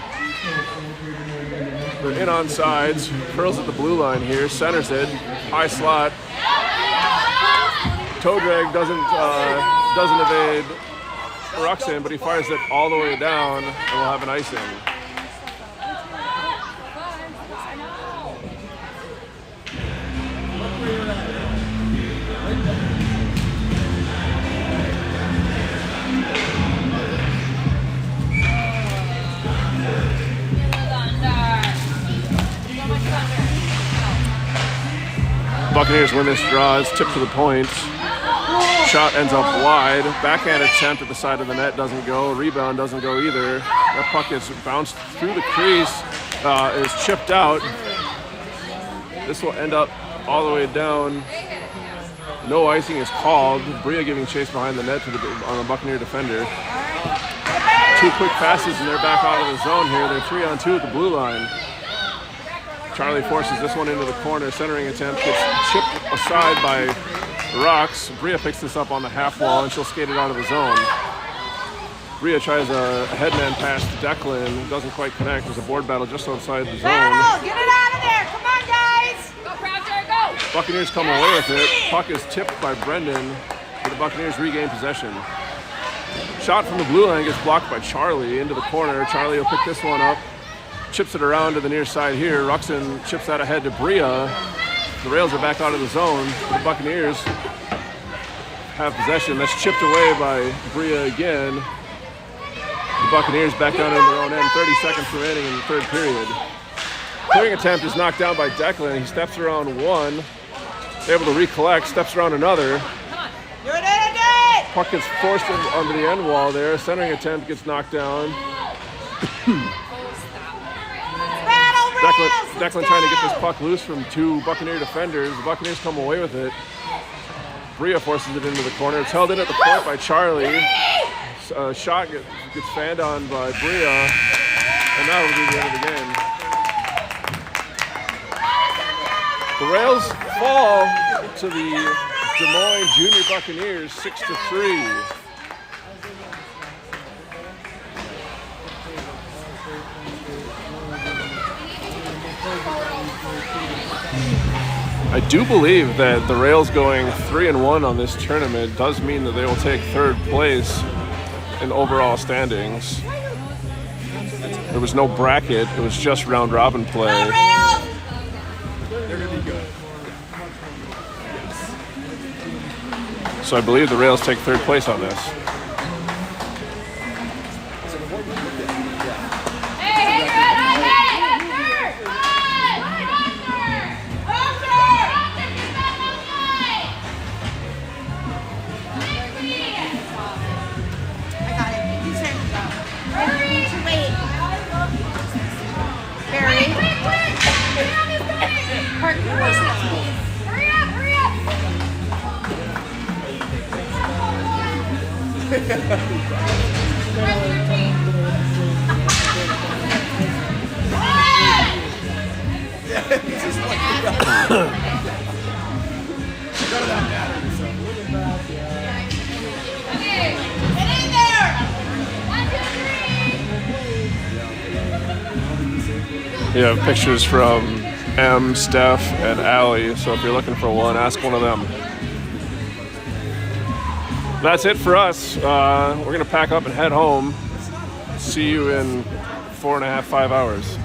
They're in on sides. Curls at the blue line here. Centers it. High slot. Toe drag doesn't evade Ruxin, but he fires it all the way down, and we'll have an icing. Buccaneers win this draw. It's tipped to the point. Shot ends up wide. Backhand attempt at the side of the net doesn't go. Rebound doesn't go either. That puck is bounced through the crease, is chipped out. This will end up all the way down. No icing is called. Bria giving chase behind the net on the Buccaneer defender. 2 quick passes and they're back out of the zone here. They're 3-on-2 at the blue line. Charlie forces this one into the corner. Centering attempt gets chipped aside by Rocks. Bria picks this up on the half wall and she'll skate it out of the zone. Bria tries a headman pass to Declan. Doesn't quite connect. There's a board battle just outside the zone. Battle! Get it out of there! Come on, guys! Go, Proctor, go! Buccaneers come away with it. Puck is tipped by Brendan. But the Buccaneers regain possession. Shot from the blue line gets blocked by Charlie into the corner. Charlie will pick this one up. Chips it around to the near side here. Ruxin chips that ahead to Bria. The Rails are back out of the zone. The Buccaneers have possession. That's chipped away by Bria again. The Buccaneers back down into their own end. 30 seconds remaining in the third period. Clearing attempt is knocked down by Declan. He steps around one. Able to recollect. Steps around another. Puck gets forced onto the end wall there. Centering attempt gets knocked down. Declan trying to get this puck loose from 2 Buccaneer defenders. The Buccaneers come away with it. Bria forces it into the corner. It's held in at the point by Charlie. Shot gets fanned on by Bria. And that will be the end of the game. The Rails fall to the Des Moines Junior Buccaneers 6-3. I do believe that the Rails going 3-1 on this tournament does mean that they will take third place in overall standings. There was no bracket, it was just round robin play. They're going to be good. So I believe the Rails take third place on this. You have pictures from M, Steph, and Allie, so if you're looking for one, ask one of them. That's it for us. We're going to pack up and head home. See you in 4.5, 5 hours.